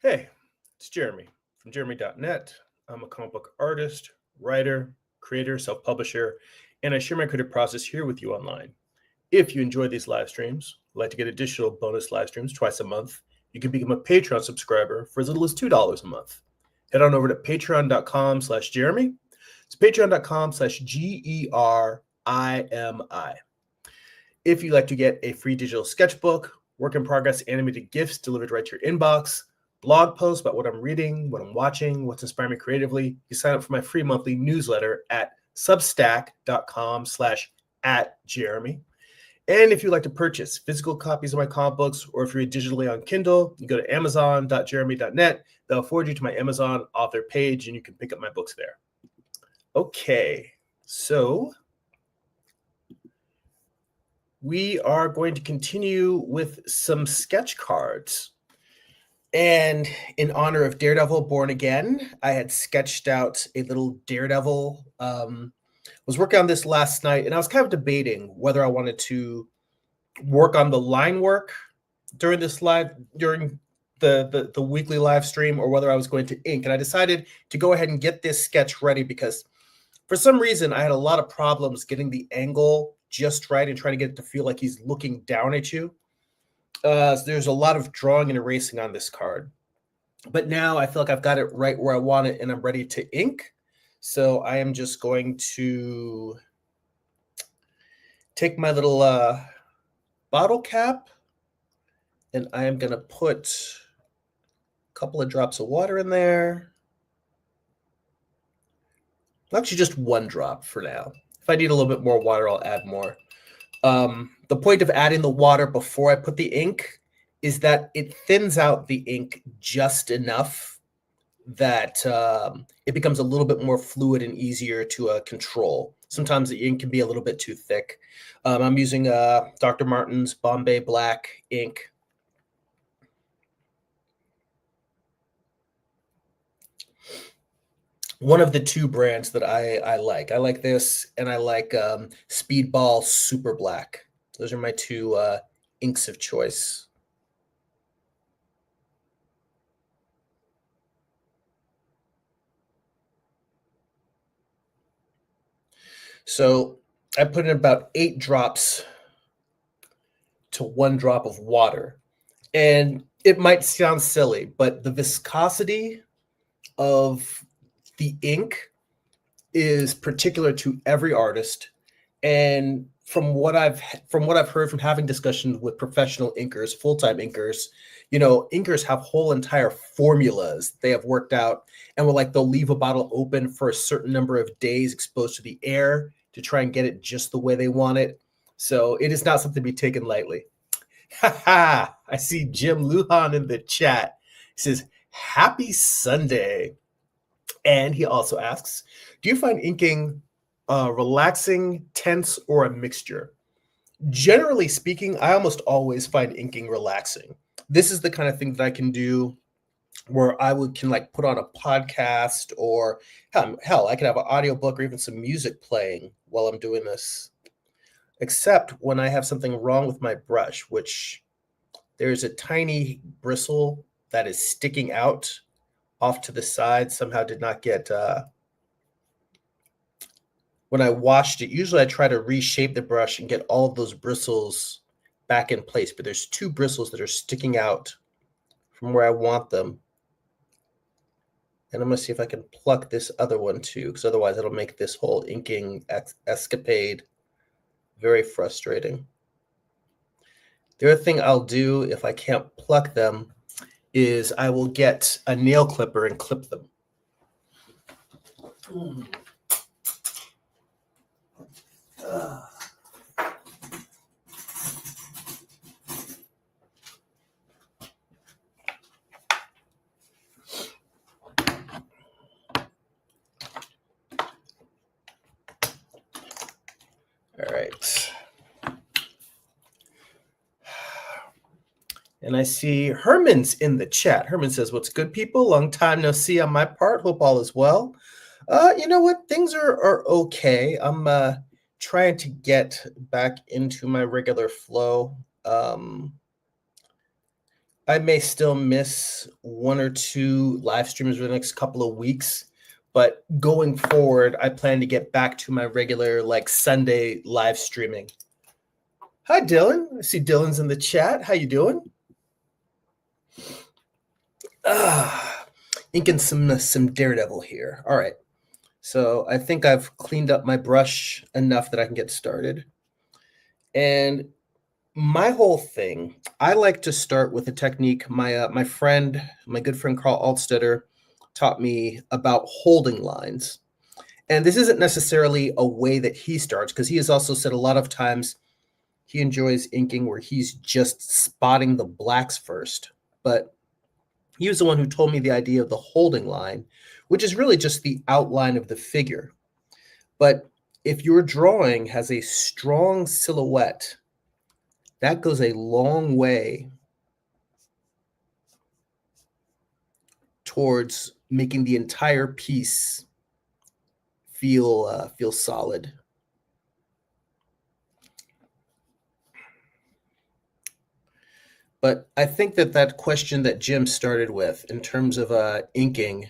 Hey, it's Jeremy from jeremy.net. I'm a comic book artist, writer, creator, self publisher, and I share my creative process here with you online. If you enjoy these live streams, like to get additional bonus live streams twice a month, you can become a Patreon subscriber for as little as $2 a month. Head on over to patreon.com/Jeremy. It's patreon.com/GERIMI. If you'd like to get a free digital sketchbook, work in progress animated GIFs delivered right to your inbox, blog posts about what I'm reading, what I'm watching, what's inspiring me creatively, you sign up for my free monthly newsletter at substack.com/@Jeremy. And if you'd like to purchase physical copies of my comic books, or if you're digitally on Kindle, you go to amazon.jeremy.net. They'll forward you to my Amazon author page, and you can pick up my books there. Okay, so we are going to continue with some sketch cards. And in honor of Daredevil Born Again, I had sketched out a little Daredevil. Was working on this last night, and I was kind of debating whether I wanted to work on the line work during the weekly live stream, or whether I was going to ink. And I decided to go ahead and get this sketch ready because for some reason I had a lot of problems getting the angle just right and trying to get it to feel like he's looking down at you. So there's a lot of drawing and erasing on this card. But now I feel like I've got it right where I want it, and I'm ready to ink. So I am just going to take my little bottle cap, and I am going to put a couple of drops of water in there. Actually, just one drop for now. If I need a little bit more water, I'll add more. The point of adding the water before I put the ink is that it thins out the ink just enough that it becomes a little bit more fluid and easier to control. Sometimes the ink can be a little bit too thick. I'm using Dr. Martin's Bombay Black ink. One of the two brands that I like. I like this, and I like Speedball Super Black. Those are my two inks of choice. So I put in about 8 drops to 1 drop of water. And it might sound silly, but the viscosity of the ink is particular to every artist. And from what I've heard from having discussions with professional inkers, full-time inkers, inkers have whole entire formulas they have worked out, and they'll leave a bottle open for a certain number of days exposed to the air to try and get it just the way they want it. So it is not something to be taken lightly. I see Jim Lujan in the chat. He says, "Happy Sunday." And he also asks, do you find inking relaxing, tense, or a mixture? Generally speaking, I almost always find inking relaxing. This is the kind of thing that I can do where I can put on a podcast, or hell, I can have an audiobook or even some music playing while I'm doing this. Except when I have something wrong with my brush, which there's a tiny bristle that is sticking out off to the side, somehow did not get when I washed it. Usually I try to reshape the brush and get all of those bristles back in place, but there's 2 bristles that are sticking out from where I want them. And I'm going to see if I can pluck this other one too, because otherwise it'll make this whole inking escapade very frustrating. The other thing I'll do if I can't pluck them is I will get a nail clipper and clip them. All right. And I see Herman's in the chat. Herman says, "What's good, people? Long time no see on my part. Hope all is well." You know what? Things are okay. I'm trying to get back into my regular flow. I may still miss 1 or 2 live streams for the next couple of weeks, but going forward, I plan to get back to my regular like Sunday live streaming. Hi, Dylan. I see Dylan's in the chat. How you doing? Inking some Daredevil here. All right. So I think I've cleaned up my brush enough that I can get started. And my whole thing, I like to start with a technique my good friend Carl Altstetter taught me about holding lines. And this isn't necessarily a way that he starts, because he has also said a lot of times he enjoys inking where he's just spotting the blacks first. But he was the one who told me the idea of the holding line, which is really just the outline of the figure. But if your drawing has a strong silhouette, that goes a long way towards making the entire piece feel solid. But I think that question that Jim started with in terms of inking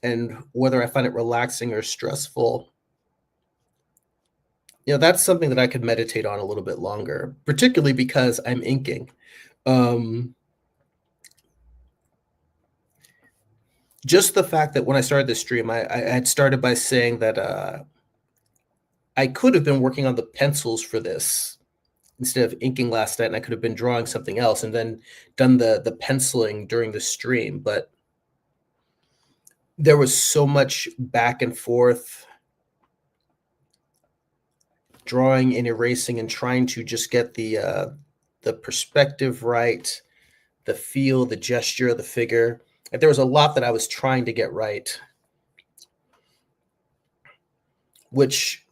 and whether I find it relaxing or stressful, that's something that I could meditate on a little bit longer, particularly because I'm inking. Just the fact that when I started this stream, I had started by saying that I could have been working on the pencils for this instead of inking last night, and I could have been drawing something else and then done the penciling during the stream. But there was so much back and forth, drawing and erasing and trying to just get the perspective right, the feel, the gesture of the figure. And there was a lot that I was trying to get right, which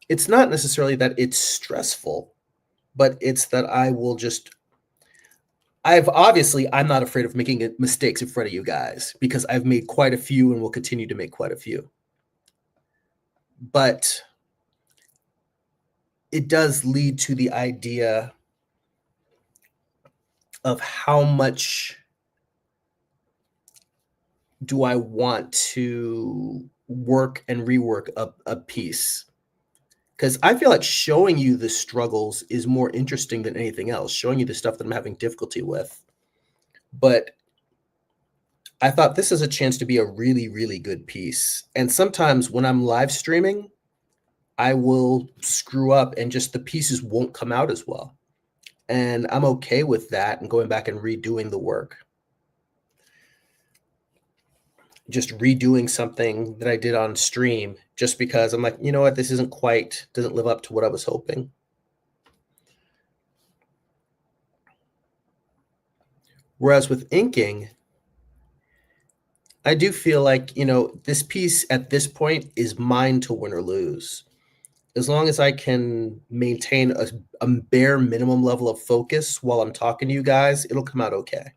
it's not necessarily that it's stressful, but it's that I'm not afraid of making mistakes in front of you guys, because I've made quite a few and will continue to make quite a few. But it does lead to the idea of how much do I want to work and rework a piece. Because I feel like showing you the struggles is more interesting than anything else, showing you the stuff that I'm having difficulty with. But I thought this is a chance to be a really, really good piece. And sometimes when I'm live streaming, I will screw up and just the pieces won't come out as well. And I'm okay with that and going back and redoing the work. Just redoing something that I did on stream just because I'm like, you know what, this doesn't live up to what I was hoping. Whereas with inking, I do feel like, this piece at this point is mine to win or lose. As long as I can maintain a bare minimum level of focus while I'm talking to you guys, it'll come out okay.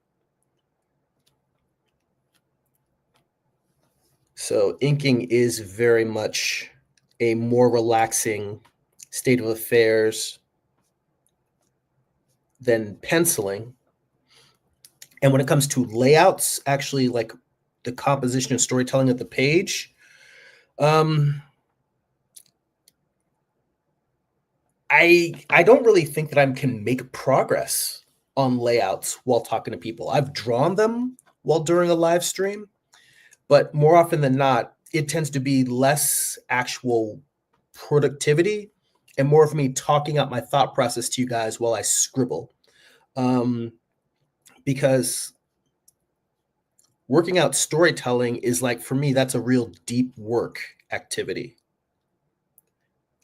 So inking is very much a more relaxing state of affairs than penciling. And when it comes to layouts, actually like the composition and storytelling of the page, I don't really think that I can make progress on layouts while talking to people. I've drawn them while during a live stream, but more often than not, it tends to be less actual productivity and more of me talking out my thought process to you guys while I scribble. Because working out storytelling is like, for me, that's a real deep work activity.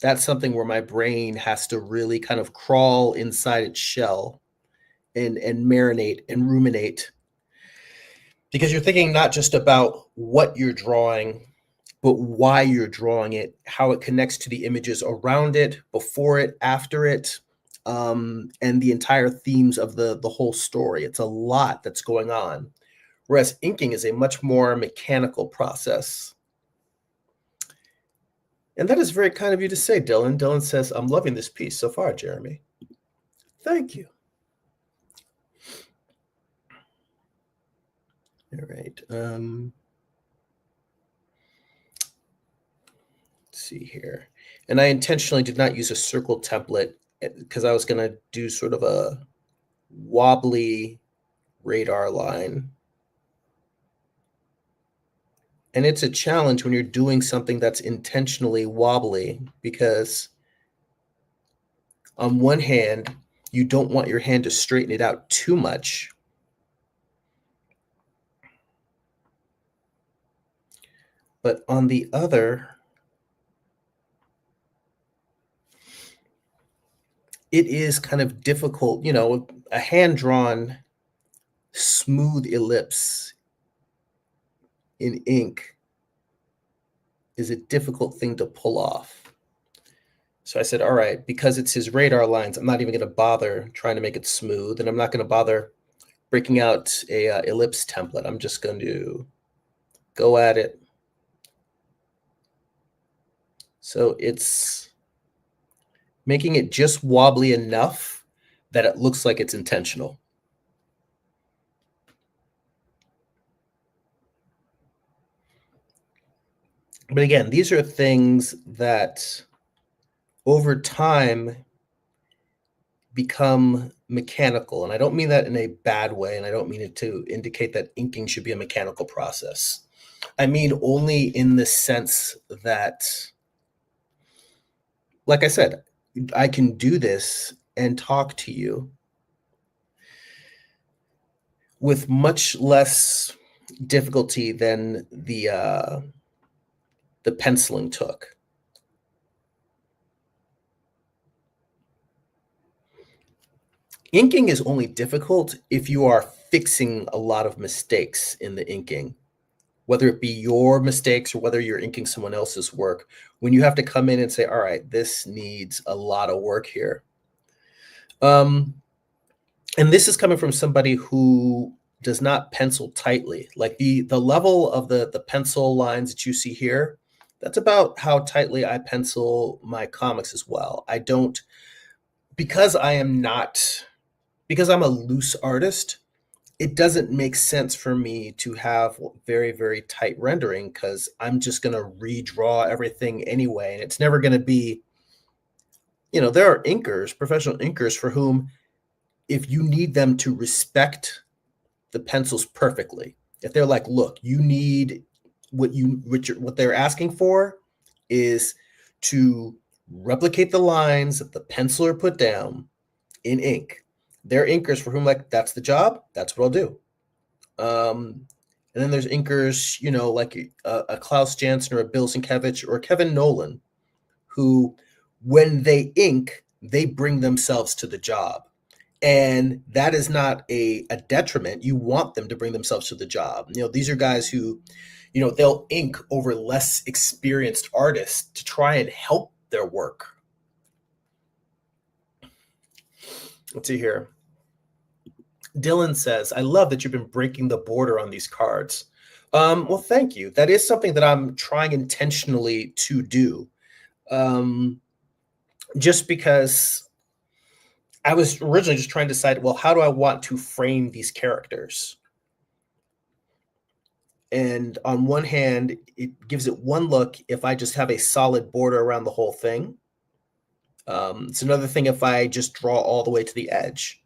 That's something where my brain has to really kind of crawl inside its shell and marinate and ruminate, because you're thinking not just about what you're drawing, but why you're drawing it, how it connects to the images around it, before it, after it, and the entire themes of the whole story. It's a lot that's going on, whereas inking is a much more mechanical process. And that is very kind of you to say, Dylan. Dylan says, I'm loving this piece so far, Jeremy. Thank you. All right. Let's see here. And I intentionally did not use a circle template because I was going to do sort of a wobbly radar line. And it's a challenge when you're doing something that's intentionally wobbly, because on one hand, you don't want your hand to straighten it out too much. But on the other, it is kind of difficult, a hand-drawn smooth ellipse in ink is a difficult thing to pull off. So I said, all right, because it's his radar lines, I'm not even going to bother trying to make it smooth, and I'm not going to bother breaking out a ellipse template. I'm just going to go at it. So it's making it just wobbly enough that it looks like it's intentional. But again, these are things that over time become mechanical. And I don't mean that in a bad way, and I don't mean it to indicate that inking should be a mechanical process. I mean only in the sense that, like I said, I can do this and talk to you with much less difficulty than the penciling took. Inking is only difficult if you are fixing a lot of mistakes in the inking, whether it be your mistakes or whether you're inking someone else's work. When you have to come in and say, all right, this needs a lot of work here. And this is coming from somebody who does not pencil tightly. Like the level of the pencil lines that you see here, that's about how tightly I pencil my comics as well. I don't, because I'm a loose artist, it doesn't make sense for me to have very, very tight rendering, because I'm just going to redraw everything anyway. And it's never going to be, there are inkers, professional inkers, for whom if you need them to respect the pencils perfectly, if they're like, look, you need what they're asking for is to replicate the lines that the penciler put down in ink. There are inkers for whom, like, that's the job, that's what I'll do. And then there's inkers, like a Klaus Janson or a Bill Sienkiewicz or Kevin Nolan, who, when they ink, they bring themselves to the job. And that is not a detriment. You want them to bring themselves to the job. These are guys who, they'll ink over less experienced artists to try and help their work. Let's see here. Dylan says, I love that you've been breaking the border on these cards. Well, thank you. That is something that I'm trying intentionally to do. Just because I was originally just trying to decide, well, how do I want to frame these characters? And on one hand, it gives it one look if I just have a solid border around the whole thing. It's another thing if I just draw all the way to the edge.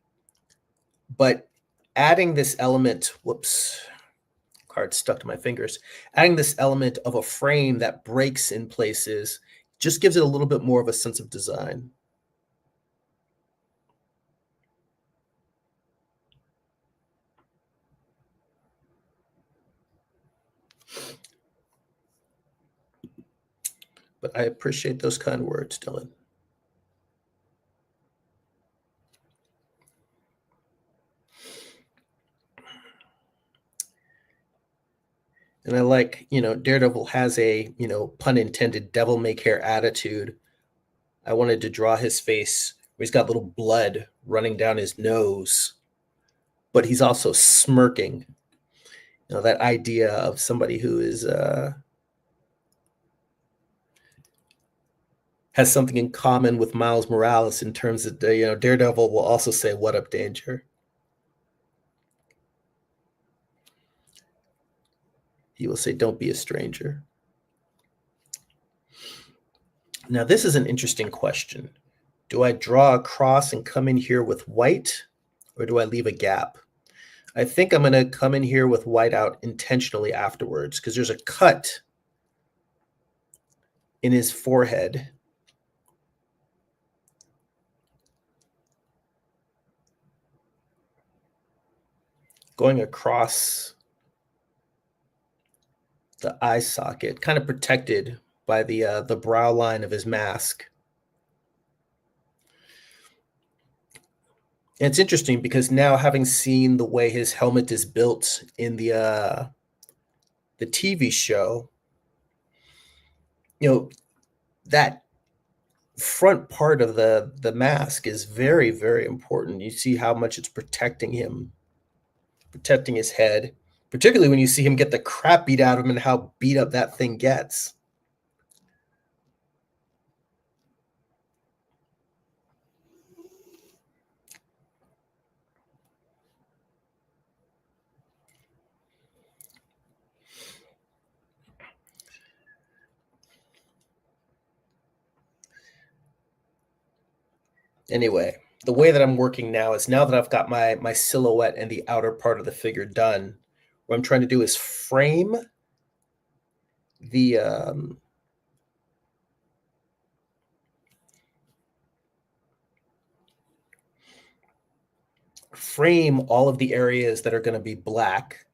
But adding this element, card stuck to my fingers, adding this element of a frame that breaks in places just gives it a little bit more of a sense of design. But I appreciate those kind words, Dylan. And I like, Daredevil has a, pun intended, devil may care attitude. I wanted to draw his face where he's got little blood running down his nose, but he's also smirking. That idea of somebody who is has something in common with Miles Morales in terms of, Daredevil will also say, "What up, Danger?" He will say, "Don't be a stranger." Now, this is an interesting question. Do I draw a cross and come in here with white, or do I leave a gap? I think I'm going to come in here with white out intentionally afterwards because there's a cut in his forehead. Going across the eye socket, kind of protected by the brow line of his mask. And it's interesting because now, having seen the way his helmet is built in the TV show, that front part of the mask is very, very important. You see how much it's protecting him, protecting his head, particularly when you see him get the crap beat out of him and how beat up that thing gets. Anyway, the way that I'm working now is, now that I've got my silhouette and the outer part of the figure done, what I'm trying to do is frame the frame all of the areas that are going to be black,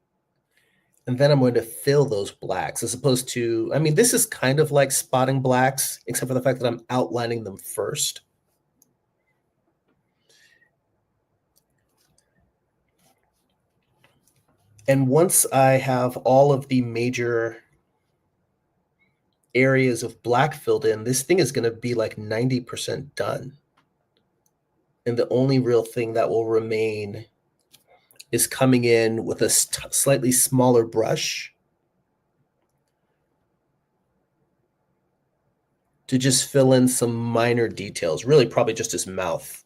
and then I'm going to fill those blacks, as opposed to, I mean, this is kind of like spotting blacks, except for the fact that I'm outlining them first. And once I have all of the major areas of black filled in, this thing is going to be like 90% done. And the only real thing that will remain is coming in with a slightly smaller brush to just fill in some minor details, really probably just his mouth.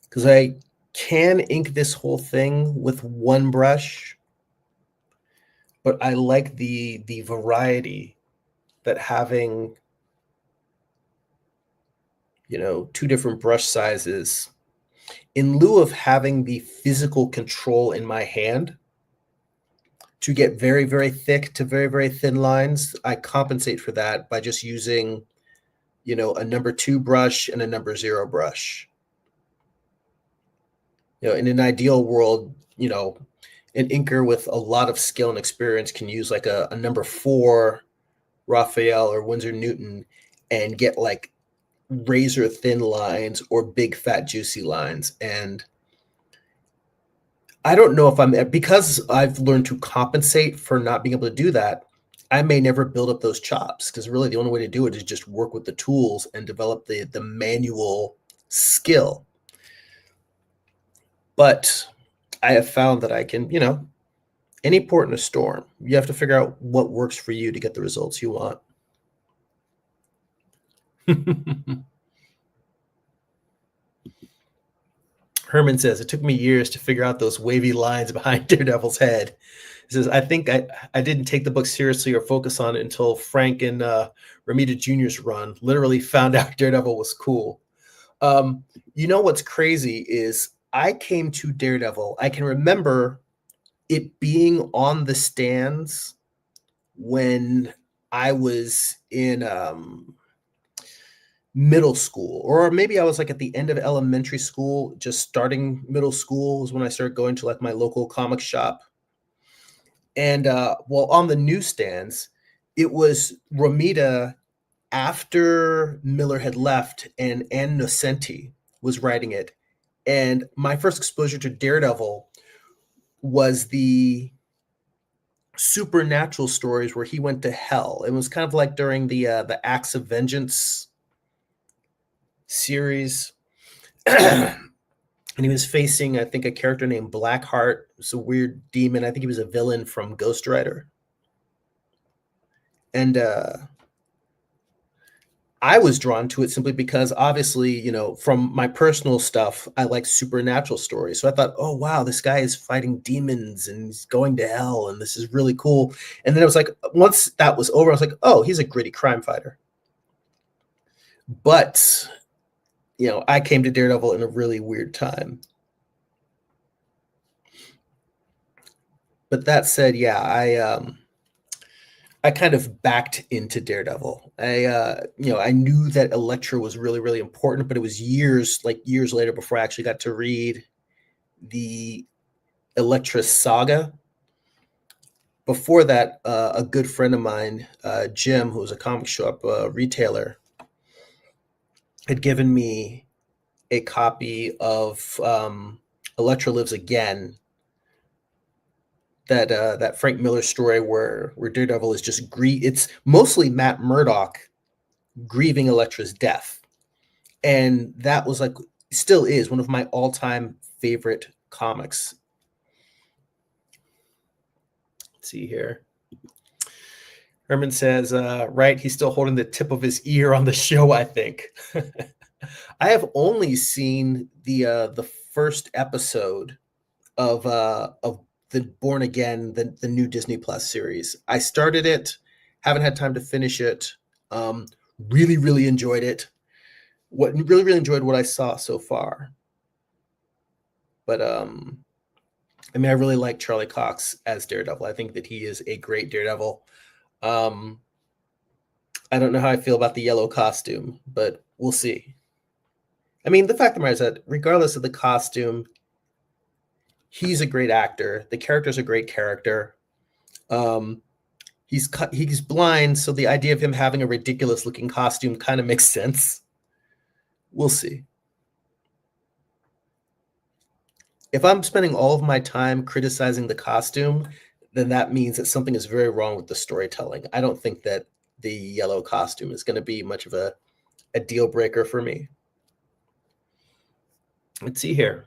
Because I can ink this whole thing with one brush, but I like the variety that having, two different brush sizes, in lieu of having the physical control in my hand to get very, very thick to very, very thin lines, I compensate for that by just using, a number 2 brush and a number 0 brush. In an ideal world, an inker with a lot of skill and experience can use like a number 4 Raphael or Winsor Newton and get like razor thin lines or big fat juicy lines. And I don't know if because I've learned to compensate for not being able to do that, I may never build up those chops, because really the only way to do it is just work with the tools and develop the manual skill. But I have found that I can, any port in a storm, you have to figure out what works for you to get the results you want. Herman says, it took me years to figure out those wavy lines behind Daredevil's head. He says, I think I didn't take the book seriously or focus on it until Frank and Romita Jr.'s run. Literally found out Daredevil was cool. What's crazy is I came to Daredevil. I can remember it being on the stands when I was in middle school, or maybe I was like at the end of elementary school, just starting middle school was when I started going to like my local comic shop. And on the newsstands, it was Romita after Miller had left, and Ann Nocenti was writing it. And my first exposure to Daredevil was the supernatural stories where he went to hell. It was kind of like during the Acts of Vengeance series. And he was facing, I think, a character named Blackheart. It's a weird demon. I think he was a villain from Ghost Rider. And I was drawn to it simply because obviously, from my personal stuff, I like supernatural stories. So I thought, oh wow, this guy is fighting demons and he's going to hell, and this is really cool. And then it was like, once that was over, I was like, oh, he's a gritty crime fighter. But I came to Daredevil in a really weird time. But that said, yeah, I kind of backed into Daredevil. I knew that Elektra was really, really important, but it was years later before I actually got to read the Elektra saga. Before that, a good friend of mine, Jim, who was a comic shop retailer, had given me a copy of Elektra Lives Again, that Frank Miller story where Daredevil is just it's mostly Matt Murdock grieving Elektra's death, and that was still is one of my all-time favorite comics. Let's see here. Herman says, right, he's still holding the tip of his ear on the show, I think. I have only seen the first episode of the Born Again, the new Disney Plus series. I started it, haven't had time to finish it. Really, really enjoyed it. Really, really enjoyed what I saw so far. But I really like Charlie Cox as Daredevil. I think that he is a great Daredevil. I don't know how I feel about the yellow costume, but we'll see. The fact of the matter is that regardless of the costume, he's a great actor. The character's a great character. He's blind, so the idea of him having a ridiculous looking costume kind of makes sense. We'll see. If I'm spending all of my time criticizing the costume, then that means that something is very wrong with the storytelling. I don't think that the yellow costume is going to be much of a deal breaker for me. Let's see here.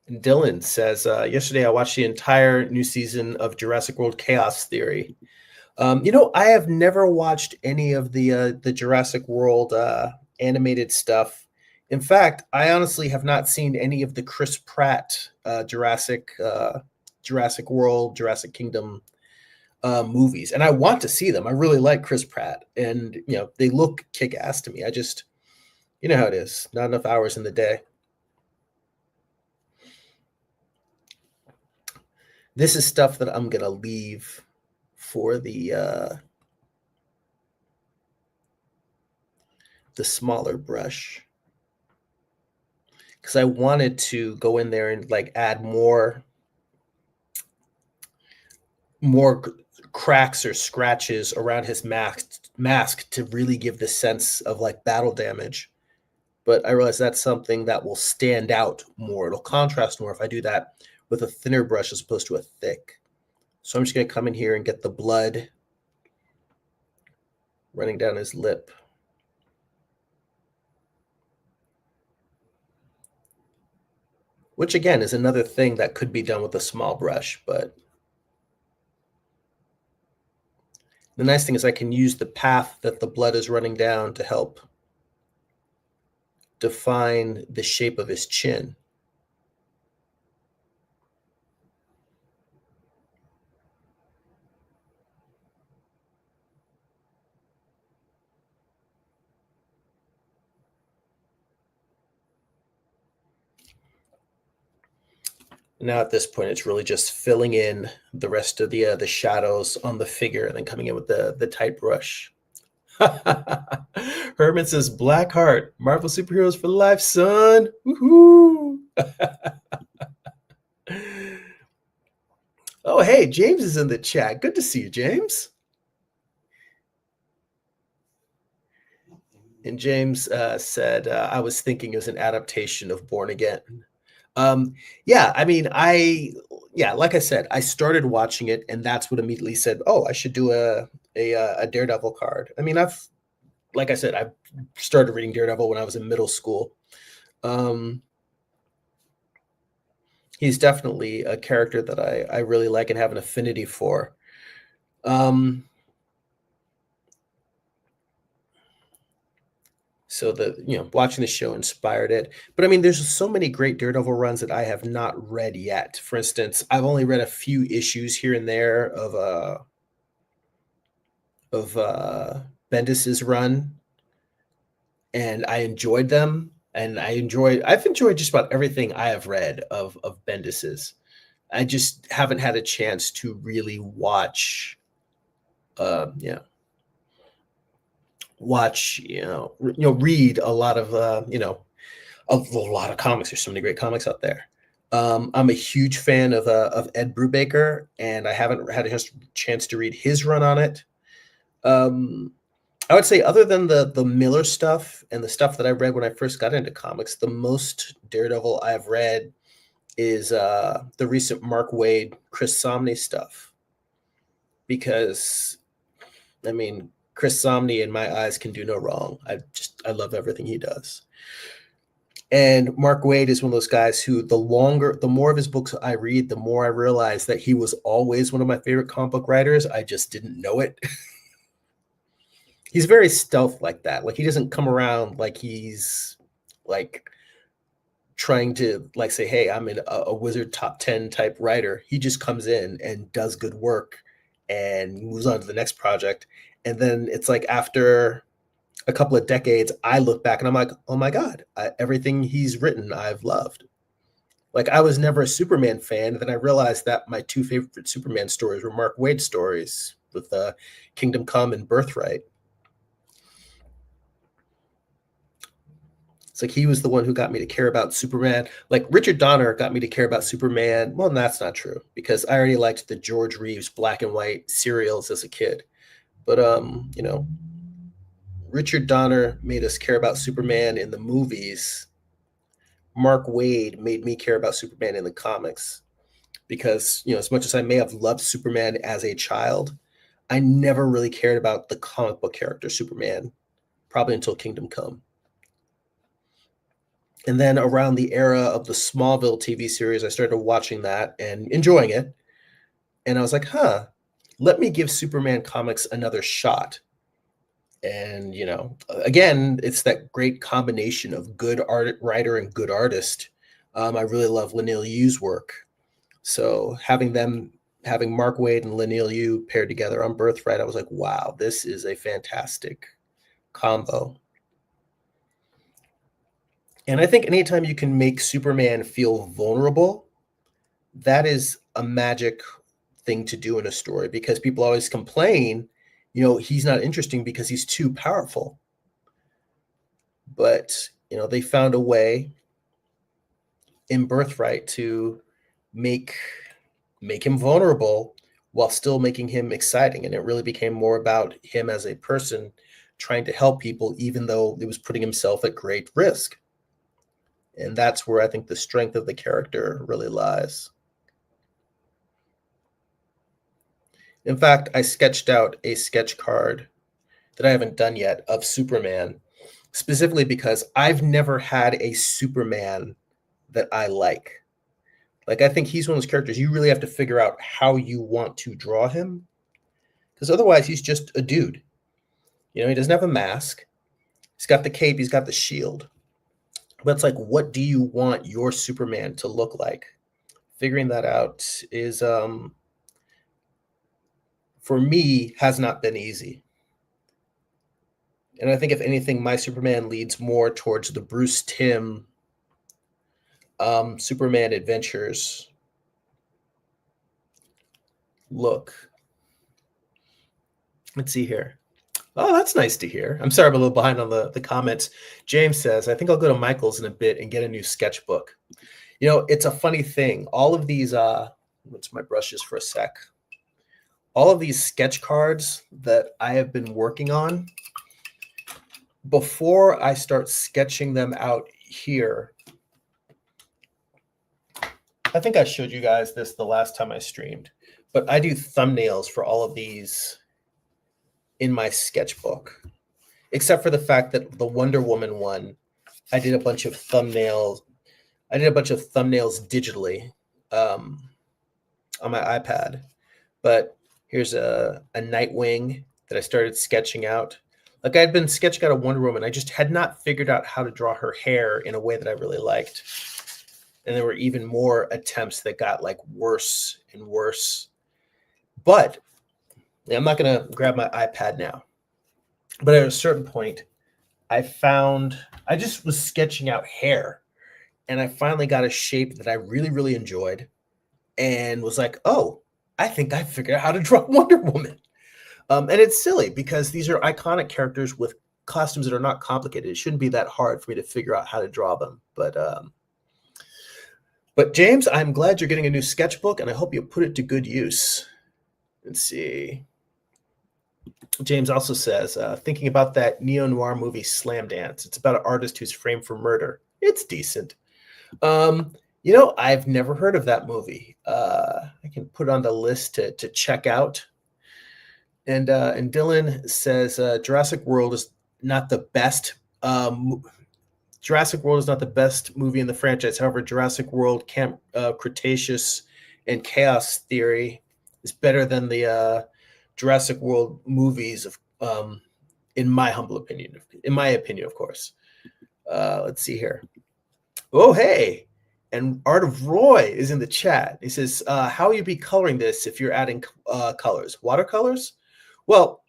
Dylan says, yesterday I watched the entire new season of Jurassic World Chaos Theory. I have never watched any of the Jurassic World animated stuff. In fact, I honestly have not seen any of the Chris Pratt Jurassic World, Jurassic Kingdom movies, and I want to see them. I really like Chris Pratt, and they look kick-ass to me. I just, how it is, not enough hours in the day. This is stuff that I'm gonna leave for the smaller brush, because I wanted to go in there and add more cracks or scratches around his mask to really give the sense of battle damage. But I realize that's something that will stand out more. It'll contrast more if I do that with a thinner brush as opposed to a thick. So I'm just going to come in here and get the blood running down his lip. Which again is another thing that could be done with a small brush, but the nice thing is I can use the path that the blood is running down to help define the shape of his chin. Now at this point, it's really just filling in the rest of the shadows on the figure and then coming in with the tight brush. Herman says, Blackheart, Marvel superheroes for life, son. Woohoo! Oh, hey, James is in the chat. Good to see you, James. And James said, I was thinking it was an adaptation of Born Again. Yeah, like I said, I started watching it, and that's what immediately said, oh, I should do a Daredevil card. I've started reading Daredevil when I was in middle school. He's definitely a character that I really like and have an affinity for. So watching the show inspired it. But I mean, there's so many great Daredevil runs that I have not read yet. For instance, I've only read a few issues here and there of Bendis's run, and I enjoyed them. And I've enjoyed just about everything I have read of Bendis's. I just haven't had a chance to really watch, read a lot of, a lot of comics. There's so many great comics out there. I'm a huge fan of Ed Brubaker, and I haven't had a chance to read his run on it. I would say, other than the Miller stuff and the stuff that I read when I first got into comics, the most Daredevil I've read is the recent Mark Waid, Chris Samnee stuff. Because, I mean, Chris Samnee, in my eyes, can do no wrong. I love everything he does. And Mark Waid is one of those guys who, the more of his books I read, the more I realize that he was always one of my favorite comic book writers. I just didn't know it. He's very stealth like that. Like, he doesn't come around like he's like trying to say, hey, I'm a Wizard top 10 type writer. He just comes in and does good work and moves on to the next project. And then it's like, after a couple of decades, I look back and I'm like, oh my God, everything he's written, I've loved. Like, I was never a Superman fan. Then I realized that my two favorite Superman stories were Mark Waid stories, with Kingdom Come and Birthright. It's like, he was the one who got me to care about Superman. Like, Richard Donner got me to care about Superman. Well, that's not true, because I already liked the George Reeves black and white serials as a kid. But Richard Donner made us care about Superman in the movies. Mark Waid made me care about Superman in the comics, because, as much as I may have loved Superman as a child, I never really cared about the comic book character Superman, probably until Kingdom Come. And then around the era of the Smallville TV series, I started watching that and enjoying it. And I was like, let me give Superman comics another shot. And, again, it's that great combination of good writer and good artist. I really love Leinil Yu's work. So having Mark Waid and Leinil Yu paired together on Birthright, I was like, wow, this is a fantastic combo. And I think anytime you can make Superman feel vulnerable, that is a magic thing to do in a story, because people always complain, he's not interesting because he's too powerful. But, they found a way in Birthright to make him vulnerable while still making him exciting. And it really became more about him as a person trying to help people, even though it was putting himself at great risk. And that's where I think the strength of the character really lies. In fact, I sketched out a sketch card that I haven't done yet of Superman, specifically because I've never had a Superman that I like. Like, I think he's one of those characters you really have to figure out how you want to draw him, because otherwise he's just a dude. He doesn't have a mask. He's got the cape. He's got the shield. But it's like, what do you want your Superman to look like? Figuring that out is, for me, has not been easy. And I think, if anything, my Superman leads more towards the Bruce Timm Superman Adventures look. Let's see here. Oh, that's nice to hear. I'm sorry, I'm a little behind on the comments. James says, I think I'll go to Michael's in a bit and get a new sketchbook. It's a funny thing. All of these, let's my brushes for a sec. All of these sketch cards that I have been working on, before I start sketching them out here, I think I showed you guys this the last time I streamed, but I do thumbnails for all of these in my sketchbook, except for the fact that the Wonder Woman one, I did a bunch of thumbnails. I did a bunch of thumbnails digitally on my iPad. But here's a Nightwing that I started sketching out. Like I had been sketching out a Wonder Woman. I just had not figured out how to draw her hair in a way that I really liked. And there were even more attempts that got like worse and worse. But I'm not going to grab my iPad now. But at a certain point, I just was sketching out hair. And I finally got a shape that I really, really enjoyed and was like, oh, I think I figured out how to draw Wonder Woman. And it's silly because these are iconic characters with costumes that are not complicated. It shouldn't be that hard for me to figure out how to draw them. But James, I'm glad you're getting a new sketchbook, and I hope you put it to good use. Let's see. James also says, thinking about that neo-noir movie Slam Dance. It's about an artist who's framed for murder. It's decent. I've never heard of that movie. I can put it on the list to check out. And Dylan says Jurassic World is not the best. Jurassic World is not the best movie in the franchise. However, Jurassic World, Camp Cretaceous, and Chaos Theory is better than the Jurassic World movies, in my humble opinion. In my opinion, of course. Let's see here. Oh, hey. And Art of Roy is in the chat. He says, how will you be coloring this if you're adding colors? Watercolors? Well,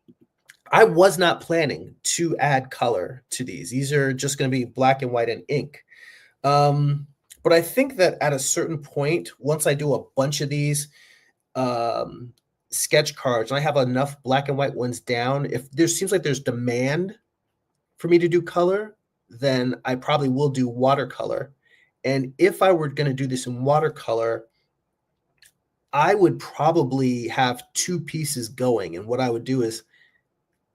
I was not planning to add color to these. These are just going to be black and white and ink. But I think that at a certain point, once I do a bunch of these sketch cards, and I have enough black and white ones down, if there seems like there's demand for me to do color, then I probably will do watercolor. And if I were going to do this in watercolor, I would probably have two pieces going. And what I would do is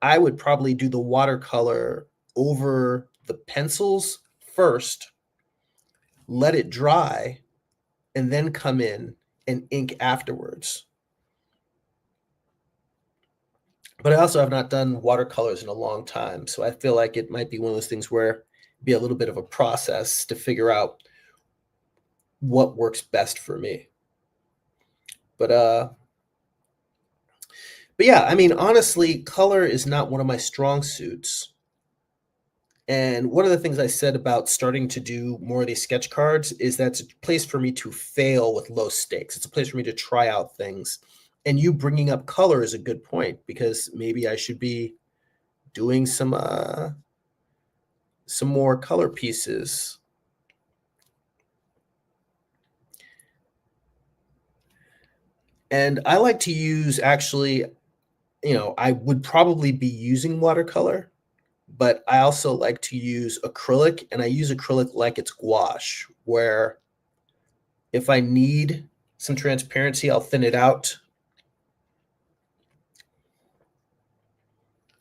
I would probably do the watercolor over the pencils first, let it dry, and then come in and ink afterwards. But I also have not done watercolors in a long time. So I feel like it might be one of those things where it'd be a little bit of a process to figure out what works best for me. But yeah, I mean, honestly, color is not one of my strong suits. And one of the things I said about starting to do more of these sketch cards is that's a place for me to fail with low stakes. It's a place for me to try out things. And you bringing up color is a good point, because maybe I should be doing some more color pieces. And I like to use, actually, I would probably be using watercolor, but I also like to use acrylic, and I use acrylic like it's gouache, where if I need some transparency, I'll thin it out.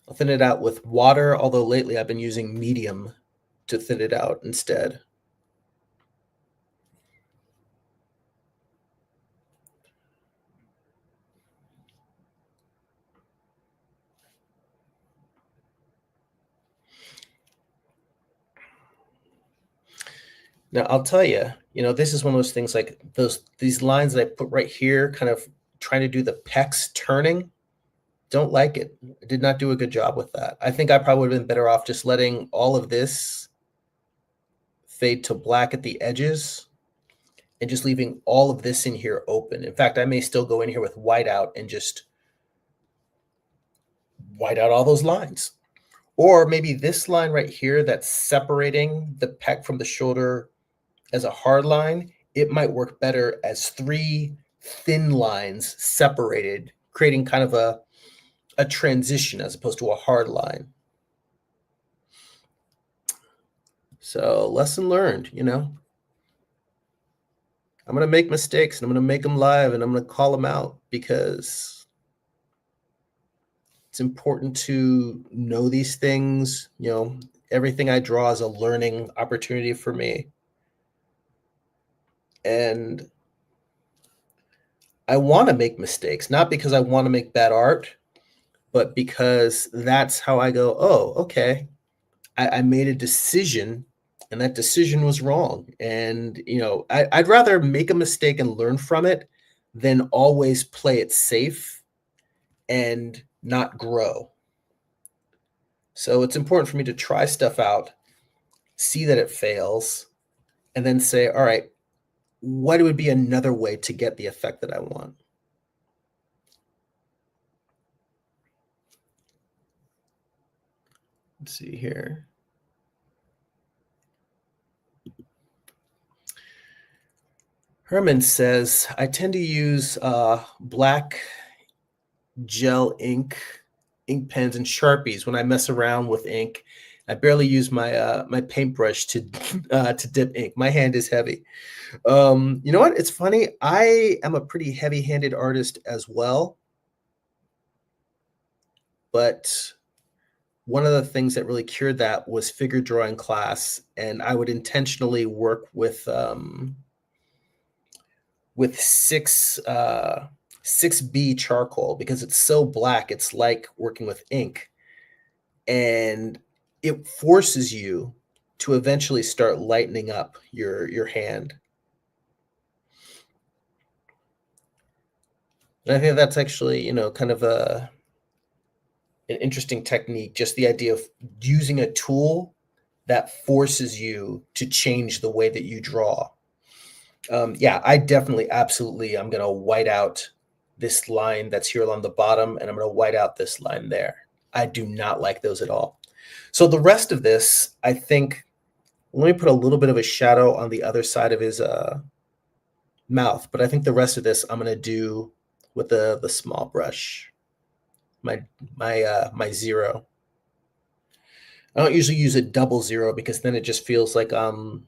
I'll thin it out with water, although lately I've been using medium to thin it out instead. Now, I'll tell you, this is one of those things, like these lines that I put right here, kind of trying to do the pecs turning. Don't like it. I did not do a good job with that. I think I probably would have been better off just letting all of this fade to black at the edges and just leaving all of this in here open. In fact, I may still go in here with whiteout and just white out all those lines. Or maybe this line right here that's separating the pec from the shoulder as a hard line, it might work better as three thin lines separated, creating kind of a transition as opposed to a hard line. So lesson learned, I'm going to make mistakes, and I'm going to make them live, and I'm going to call them out, because it's important to know these things. Everything I draw is a learning opportunity for me. And I want to make mistakes, not because I want to make bad art, but because that's how I go, oh, okay, I made a decision, and that decision was wrong. And, I'd rather make a mistake and learn from it than always play it safe and not grow. So it's important for me to try stuff out, see that it fails, and then say, all right, what would be another way to get the effect that I want? Let's see here. Herman says, I tend to use black gel ink pens and Sharpies when I mess around with ink. I barely use my paintbrush to dip ink. My hand is heavy. You know what? It's funny. I am a pretty heavy-handed artist as well, but one of the things that really cured that was figure drawing class, and I would intentionally work with 6B charcoal because it's so black. It's like working with ink, and it forces you to eventually start lightening up your hand. And I think that's actually, kind of an interesting technique, just the idea of using a tool that forces you to change the way that you draw. Yeah, I definitely, absolutely, I'm going to white out this line that's here along the bottom, and I'm going to white out this line there. I do not like those at all. So the rest of this, I think, let me put a little bit of a shadow on the other side of his mouth, but I think the rest of this I'm going to do with the small brush, my 0. I don't usually use a double 0 because then it just feels like I'm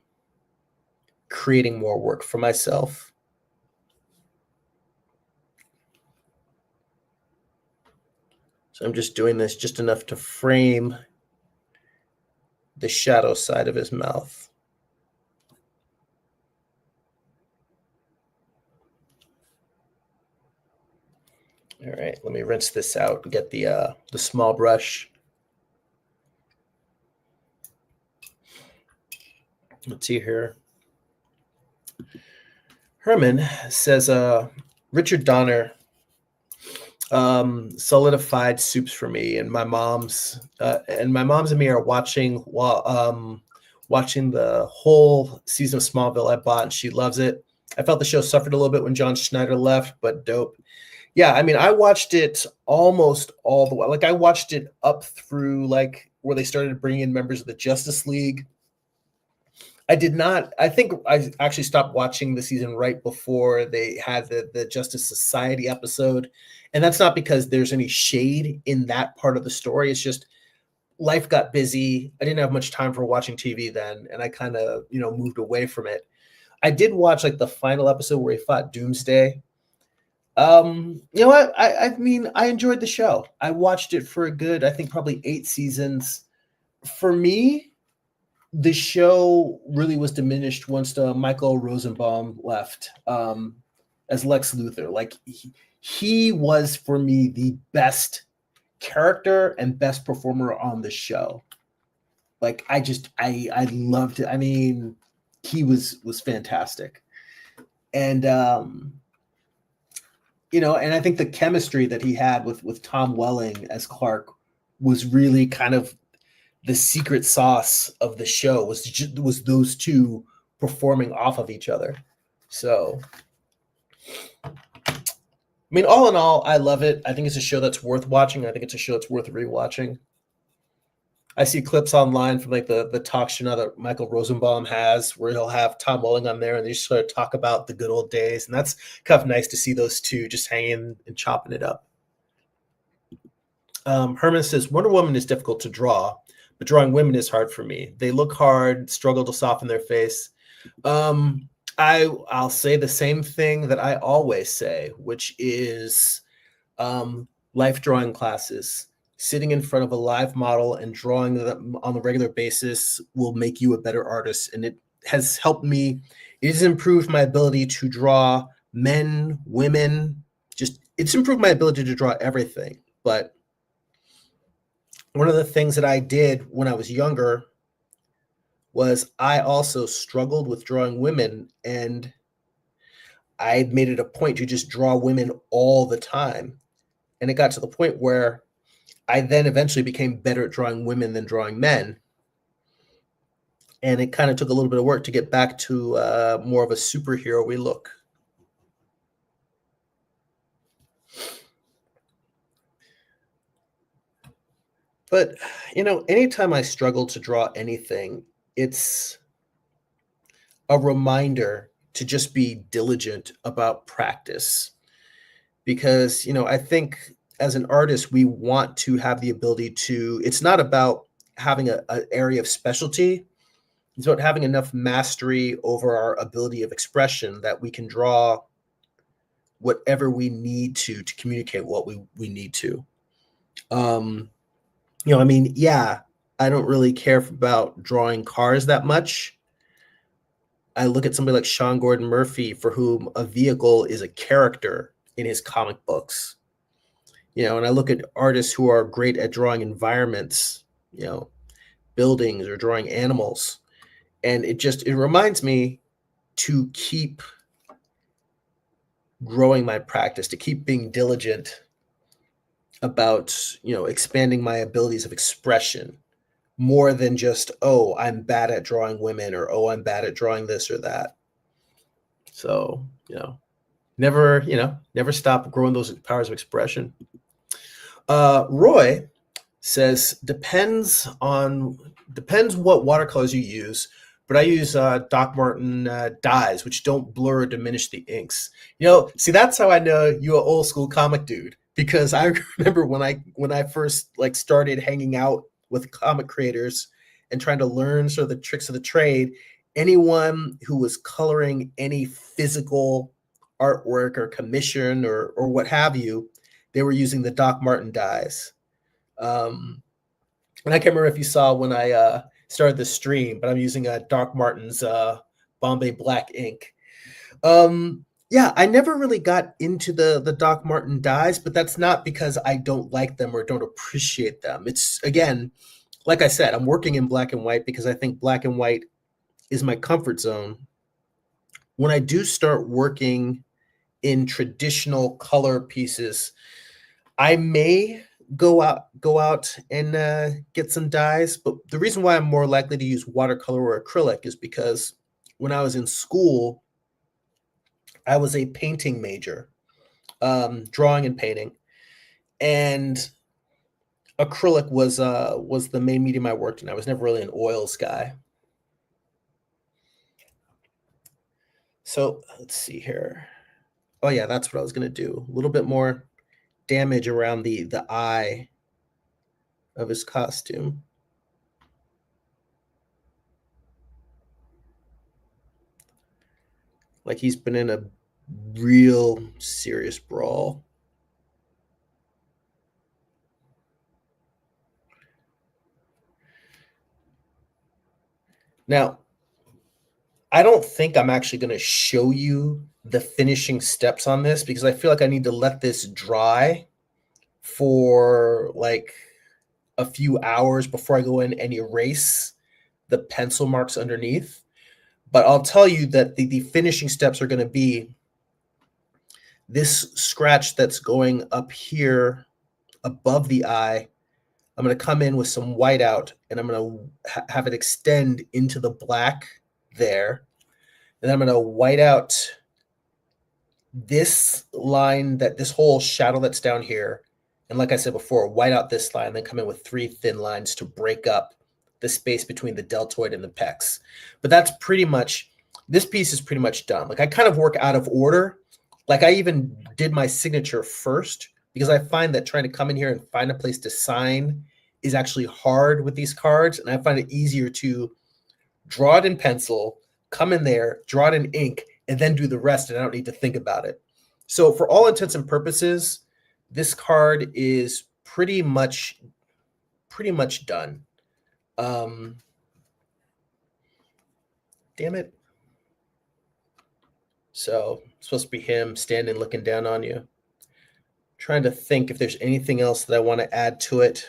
creating more work for myself. So I'm just doing this just enough to frame the shadow side of his mouth. All right, let me rinse this out and get the small brush. Let's see here. Herman says, Richard Donner solidified Soups for me, and my mom's and me are watching watching the whole season of Smallville I bought, and she loves it. I felt the show suffered a little bit when John Schneider left, but dope. Yeah, I mean, I watched it almost all the way. Like, I watched it up through like where they started bringing in members of the Justice League. I did not. I think I actually stopped watching the season right before they had the Justice Society episode, and that's not because there's any shade in that part of the story. It's just life got busy. I didn't have much time for watching TV then, and I kind of moved away from it. I did watch like the final episode where he fought Doomsday. You know what? I mean, I enjoyed the show. I watched it for a good, I think probably 8 seasons. For me, the show really was diminished once Michael Rosenbaum left as Lex Luthor. Like he was for me the best character and best performer on the show. Like I loved it. I mean, he was fantastic, and and I think the chemistry that he had with Tom Welling as Clark was really kind of the secret sauce of the show. Was those two performing off of each other. So, I mean, all in all, I love it. I think it's a show that's worth watching. I think it's a show that's worth rewatching. I see clips online from like the talk show now that Michael Rosenbaum has, where he'll have Tom Welling on there, and they just sort of talk about the good old days, and that's kind of nice to see those two just hanging and chopping it up. Herman says, Wonder Woman is difficult to draw, but drawing women is hard for me. They look hard, struggle to soften their face. I'll say the same thing that I always say, which is life drawing classes. Sitting in front of a live model and drawing them on a regular basis will make you a better artist. And it has helped me. It has improved my ability to draw men, women. It's improved my ability to draw everything. But one of the things that I did when I was younger was I also struggled with drawing women, and I made it a point to just draw women all the time. And it got to the point where I then eventually became better at drawing women than drawing men. And it kind of took a little bit of work to get back to more of a superhero-y look. But, anytime I struggle to draw anything, it's a reminder to just be diligent about practice. Because, I think as an artist, we want to have the ability to, it's not about having an area of specialty. It's about having enough mastery over our ability of expression that we can draw whatever we need to communicate what we need to. Yeah, I don't really care about drawing cars that much. I look at somebody like Sean Gordon Murphy, for whom a vehicle is a character in his comic books. And I look at artists who are great at drawing environments, buildings, or drawing animals. And it reminds me to keep growing my practice, to keep being diligent about, expanding my abilities of expression, more than just, oh, I'm bad at drawing women, or, oh, I'm bad at drawing this or that. So, never stop growing those powers of expression. Roy says, depends what watercolors you use, but I use Doc Martin dyes, which don't blur or diminish the inks. See, that's how I know you're an old school comic dude, because I remember when I first started hanging out with comic creators and trying to learn sort of the tricks of the trade. Anyone who was coloring any physical artwork or commission or what have you, they were using the Doc Martin dyes. And I can't remember if you saw when I started the stream, but I'm using Doc Martin's Bombay Black ink. Yeah, I never really got into the Doc Martin dyes, but that's not because I don't like them or don't appreciate them. It's, again, like I said, I'm working in black and white because I think black and white is my comfort zone. When I do start working in traditional color pieces, I may go out and get some dyes. But the reason why I'm more likely to use watercolor or acrylic is because when I was in school, I was a painting major, drawing and painting, and acrylic was the main medium I worked in. I was never really an oils guy. So let's see here. Oh yeah, that's what I was gonna do. A little bit more damage around the eye of his costume. Like he's been in a real serious brawl. Now, I don't think I'm actually going to show you the finishing steps on this because I feel like I need to let this dry for like a few hours before I go in and erase the pencil marks underneath. But I'll tell you that the finishing steps are going to be this scratch that's going up here above the eye. I'm going to come in with some whiteout and I'm going to have it extend into the black there. And I'm going to white out this line, this whole shadow that's down here. And like I said before, white out this line, then come in with 3 thin lines to break up the space between the deltoid and the pecs. But that's pretty much, this piece is pretty much done. Like I kind of work out of order. Like I even did my signature first because I find that trying to come in here and find a place to sign is actually hard with these cards. And I find it easier to draw it in pencil, come in there, draw it in ink, and then do the rest, and I don't need to think about it. So for all intents and purposes, this card is pretty much done. Damn it. So it's supposed to be him standing looking down on you. Trying to think if there's anything else that I want to add to it.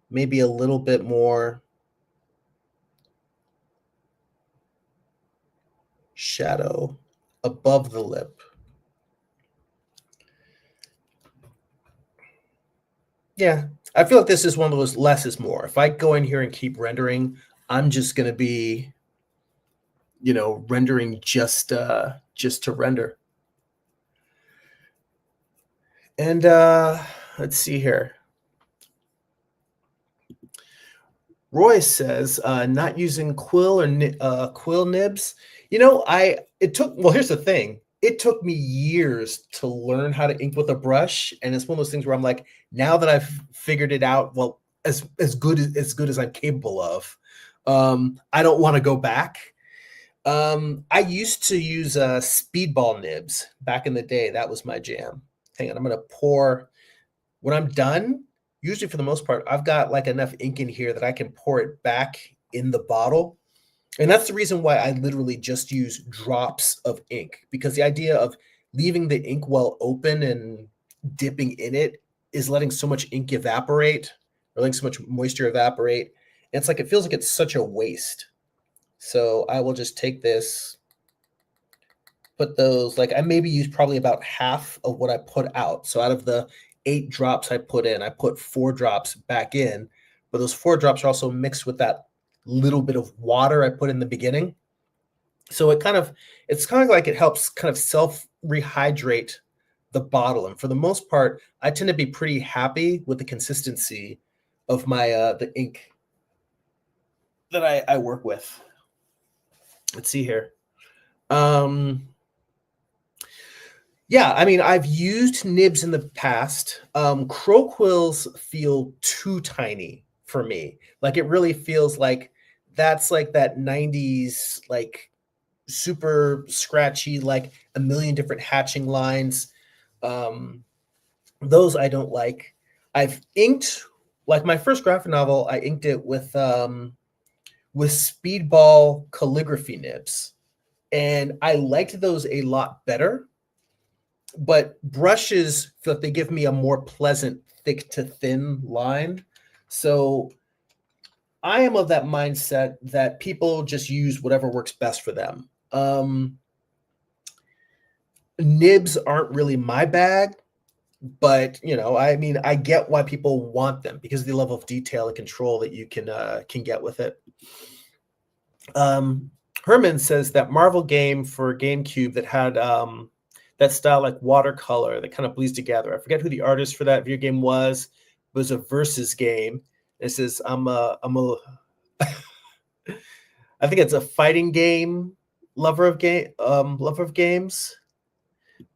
Maybe a little bit more shadow above the lip. Yeah, I feel like this is one of those less is more. If I go in here and keep rendering, I'm just going to be, rendering just to render. And let's see here. Roy says not using quill or quill nibs. Here's the thing. It took me years to learn how to ink with a brush, and it's one of those things where I'm like, now that I've figured it out, well, as good as I'm capable of, I don't want to go back. I used to use speedball nibs back in the day. That was my jam. Hang on, I'm gonna pour when I'm done. Usually, for the most part, I've got like enough ink in here that I can pour it back in the bottle. And that's the reason why I literally just use drops of ink, because the idea of leaving the ink well open and dipping in it is letting so much ink evaporate, or letting so much moisture evaporate. And it's like it feels like it's such a waste. So I will just take this, put those, like I maybe use probably about half of what I put out. So out of the 8 drops I put in, I put 4 drops back in, but those 4 drops are also mixed with that little bit of water I put in the beginning. So it's kind of like it helps kind of self rehydrate the bottle. And for the most part, I tend to be pretty happy with the consistency of my the ink that I work with. Let's see here. Yeah, I mean, I've used nibs in the past. Crow quills feel too tiny for me. Like it really feels like that's like that 90s, like super scratchy, like a million different hatching lines. Um, those I don't like. I've inked like my first graphic novel, I inked it with speedball calligraphy nibs. And I liked those a lot better, but brushes feel like they give me a more pleasant thick to thin line. So I am of that mindset that people just use whatever works best for them. Nibs aren't really my bag, but I mean, I get why people want them because of the level of detail and control that you can get with it. Herman says that Marvel game for GameCube that had that style like watercolor that kind of bleeds together. I forget who the artist for that video game was. It was a versus game. It says I think it's a fighting game lover of games,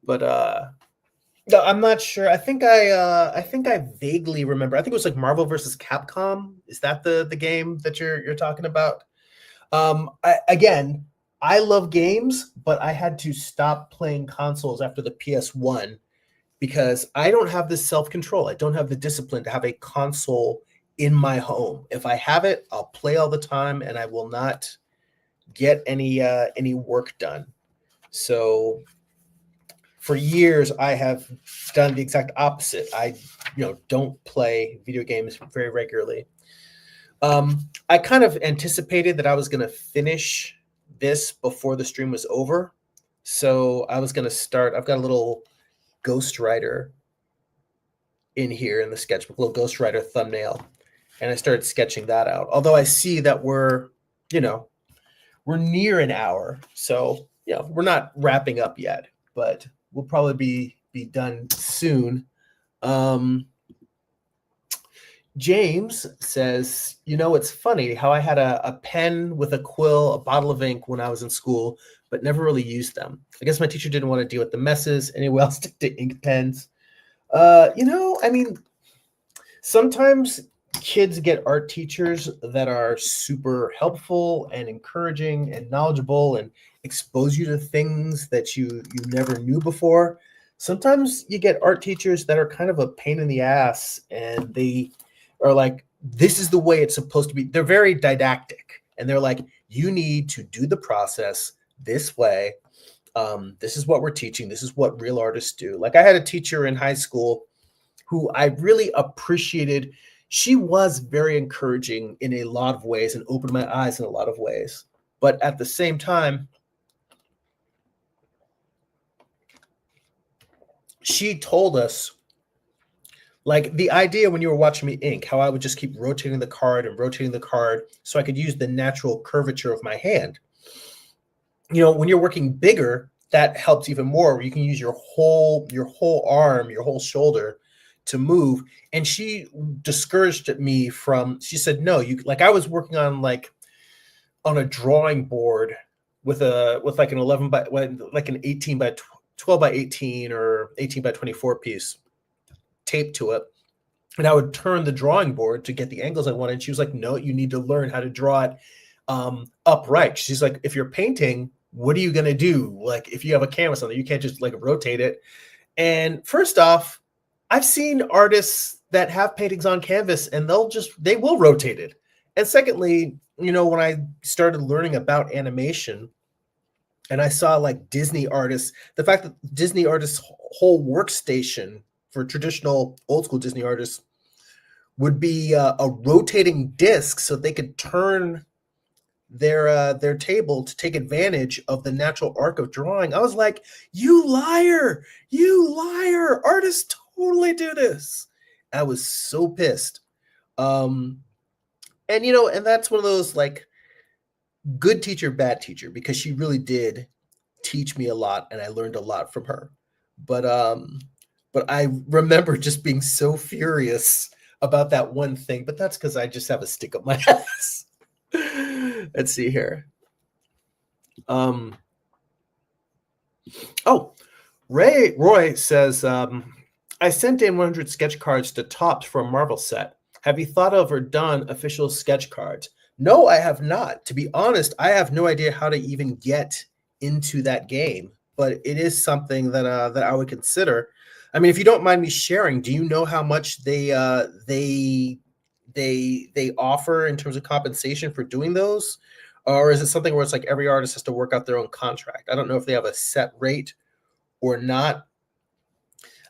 but no, I'm not sure. I think I vaguely remember. I think it was like Marvel versus Capcom. Is that the game that you're talking about? Again, I love games, but I had to stop playing consoles after the PS1 because I don't have the self-control. I don't have the discipline to have a console in my home. If I have it, I'll play all the time and I will not get any work done. So for years I have done the exact opposite. I don't play video games very regularly. I kind of anticipated that I was going to finish this before the stream was over. So I was going to start. I've got a little ghostwriter in here in the sketchbook, little ghostwriter thumbnail. And I started sketching that out. Although I see that we're near an hour. So we're not wrapping up yet, but we'll probably be done soon. James says, it's funny how I had a pen with a quill, a bottle of ink when I was in school, but never really used them. I guess my teacher didn't want to deal with the messes. Anyway, I'll stick to ink pens. I mean, sometimes kids get art teachers that are super helpful and encouraging and knowledgeable and expose you to things that you never knew before. Sometimes you get art teachers that are kind of a pain in the ass and they are like, this is the way it's supposed to be. They're very didactic and they're like, you need to do the process this way. This is what we're teaching. This is what real artists do. Like I had a teacher in high school who I really appreciated. She was very encouraging in a lot of ways and opened my eyes in a lot of ways. But at the same time, she told us Like the idea when you were watching me ink, how I would just keep rotating the card and rotating the card so I could use the natural curvature of my hand. When you're working bigger, that helps even more, where you can use your whole arm, your whole shoulder to move. And she discouraged me from, she said, no, I was working on on a drawing board with like an 11 by, like an 18 by 12 by 18 or 18 by 24 piece taped to it. And I would turn the drawing board to get the angles I wanted. And she was like, no, you need to learn how to draw it upright. She's like, if you're painting, what are you going to do? Like, if you have a canvas on there, you can't just like rotate it. And first off, I've seen artists that have paintings on canvas and they will rotate it. And secondly, when I started learning about animation and I saw like Disney artists, the fact that Disney artists' whole workstation for traditional old school Disney artists would be a rotating disc so they could turn their table to take advantage of the natural arc of drawing. I was like, you liar, artists totally do this. I was so pissed. And that's one of those like good teacher, bad teacher, because she really did teach me a lot and I learned a lot from her. But I remember just being so furious about that one thing, but that's because I just have a stick up my ass. Let's see here. Roy says, I sent in 100 sketch cards to Topps for a Marvel set. Have you thought of or done official sketch cards? No, I have not. To be honest, I have no idea how to even get into that game, but it is something that I would consider. I mean, if you don't mind me sharing, do you know how much they offer in terms of compensation for doing those? Or is it something where it's like every artist has to work out their own contract? I don't know if they have a set rate or not.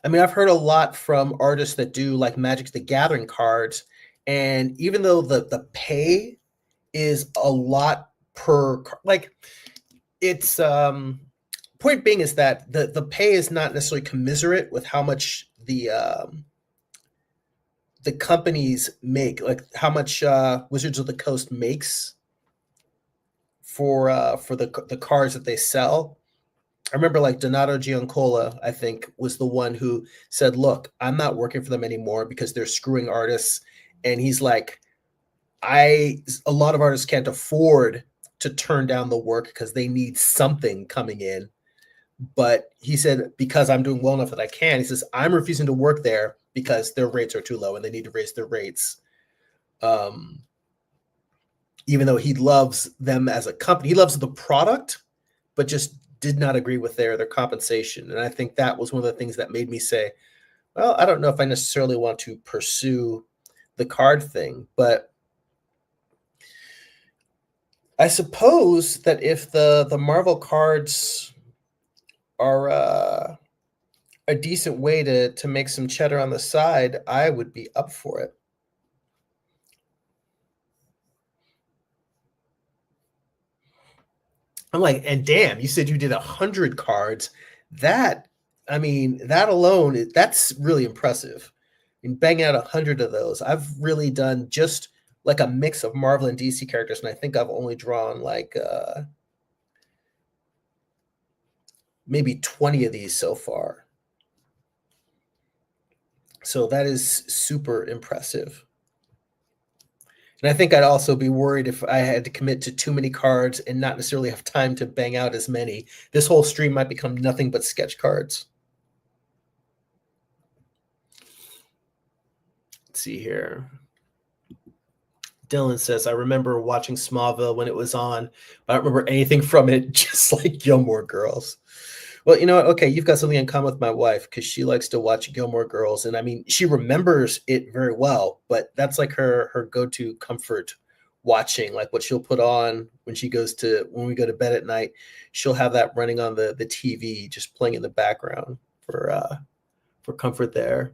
I mean, I've heard a lot from artists that do like Magic the Gathering cards, and even though the pay is a lot per, like it's point being is that the pay is not necessarily commiserate with how much the companies make, like how much Wizards of the Coast makes for the cards that they sell. I remember like Donato Giancola, I think, was the one who said, look, I'm not working for them anymore because they're screwing artists. And he's like, a lot of artists can't afford to turn down the work because they need something coming in. But he said, because I'm doing well enough that I can, he says, I'm refusing to work there because their rates are too low and they need to raise their rates. Even though he loves them as a company, he loves the product, but just did not agree with their compensation. And I think that was one of the things that made me say, well, I don't know if I necessarily want to pursue the card thing, but I suppose that if the Marvel cards are a decent way to make some cheddar on the side, I would be up for it. I'm like, and damn, you said you did 100 cards. That, I mean, that alone, that's really impressive. And banging out 100 of those. I've really done just like a mix of Marvel and DC characters, and I think I've only drawn like maybe 20 of these so far. So that is super impressive. And I think I'd also be worried if I had to commit to too many cards and not necessarily have time to bang out as many. This whole stream might become nothing but sketch cards. Let's see here. Dylan says, I remember watching Smallville when it was on, but I don't remember anything from it, just like Gilmore Girls. Well, you know what? Okay, you've got something in common with my wife because she likes to watch Gilmore Girls. And I mean, she remembers it very well, but that's like her go-to comfort watching, like what she'll put on when we go to bed at night. She'll have that running on the TV, just playing in the background for comfort there.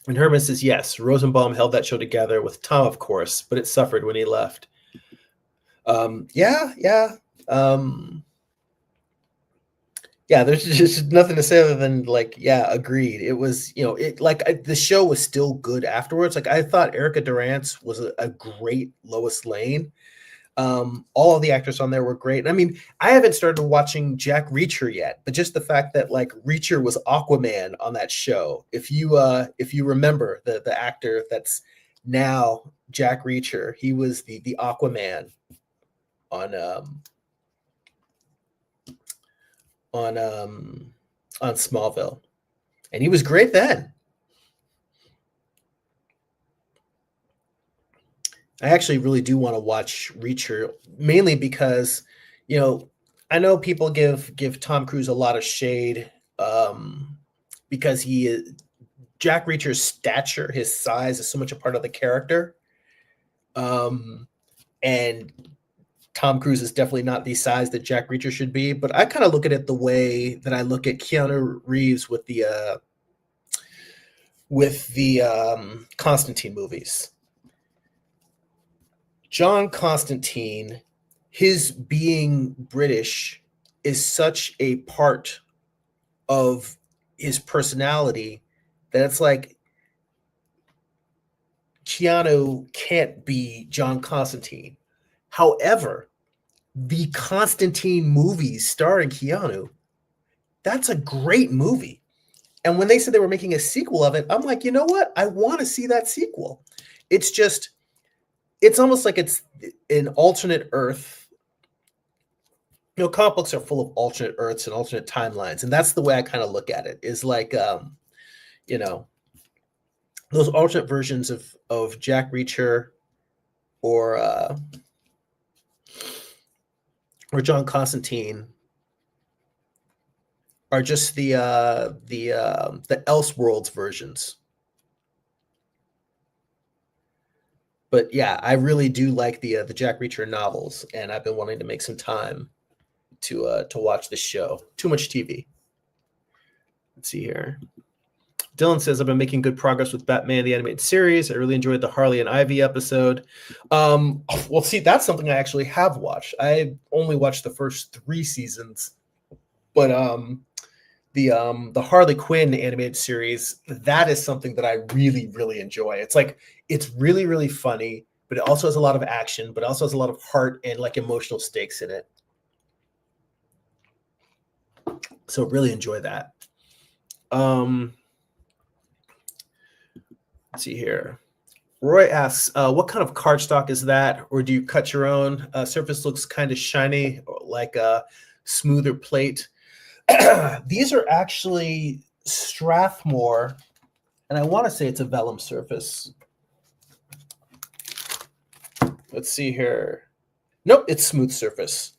And Herman says, yes, Rosenbaum held that show together with Tom, of course, but it suffered when he left. Yeah. Yeah, there's just nothing to say other than like, yeah, agreed. It was, the show was still good afterwards. Like I thought Erica Durance was a great Lois Lane. All of the actors on there were great. And I mean, I haven't started watching Jack Reacher yet, but just the fact that like Reacher was Aquaman on that show. If you remember the actor that's now Jack Reacher, he was the Aquaman on on um on Smallville. And he was great then. I actually really do want to watch Reacher, mainly because, I know people give Tom Cruise a lot of shade, because he is Jack Reacher's stature, his size is so much a part of the character, and Tom Cruise is definitely not the size that Jack Reacher should be. But I kind of look at it the way that I look at Keanu Reeves with the Constantine movies. John Constantine, his being British is such a part of his personality that it's like Keanu can't be John Constantine. However, the Constantine movies starring Keanu, that's a great movie. And when they said they were making a sequel of it, I'm like, you know what? I want to see that sequel. It's almost like it's an alternate Earth. Comic books are full of alternate Earths and alternate timelines, and that's the way I kind of look at it. Is like, those alternate versions of Jack Reacher or John Constantine are just the Elseworlds versions. But yeah, I really do like the Jack Reacher novels, and I've been wanting to make some time to watch this show. Too much TV. Let's see here. Dylan says, I've been making good progress with Batman the Animated Series. I really enjoyed the Harley and Ivy episode. Well, see, that's something I actually have watched. I only watched the first 3 seasons, but the Harley Quinn animated series, that is something that I really, really enjoy. It's really, really funny, but it also has a lot of action, but it also has a lot of heart and like emotional stakes in it. So really enjoy that. Let's see here. Roy asks, what kind of cardstock is that? Or do you cut your own? Surface looks kind of shiny, like a smoother plate. These are actually Strathmore, and I want to say it's a vellum surface. Let's see here. Nope, it's smooth surface.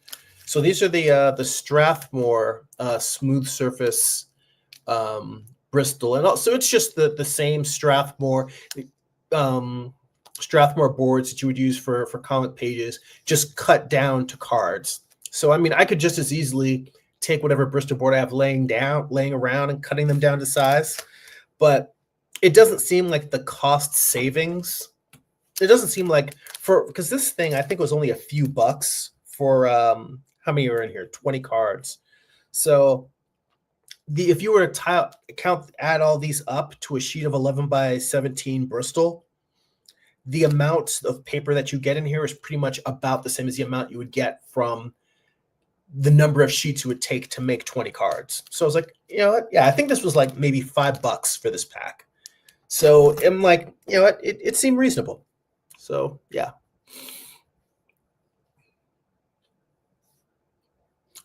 So these are the Strathmore smooth surface Bristol, and also it's just the same Strathmore Strathmore boards that you would use for comic pages, just cut down to cards. So I mean, I could just as easily take whatever Bristol board I have laying around and cutting them down to size, but it doesn't seem like the cost savings. It doesn't seem like because this thing I think was only a few bucks for how many are in here? 20 cards. So if you were to add all these up to a sheet of 11 by 17 Bristol, the amount of paper that you get in here is pretty much about the same as the amount you would get from the number of sheets you would take to make 20 cards. So I was like, you know what? Yeah, I think this was like maybe $5 for this pack. So I'm like, you know what? It seemed reasonable. So yeah.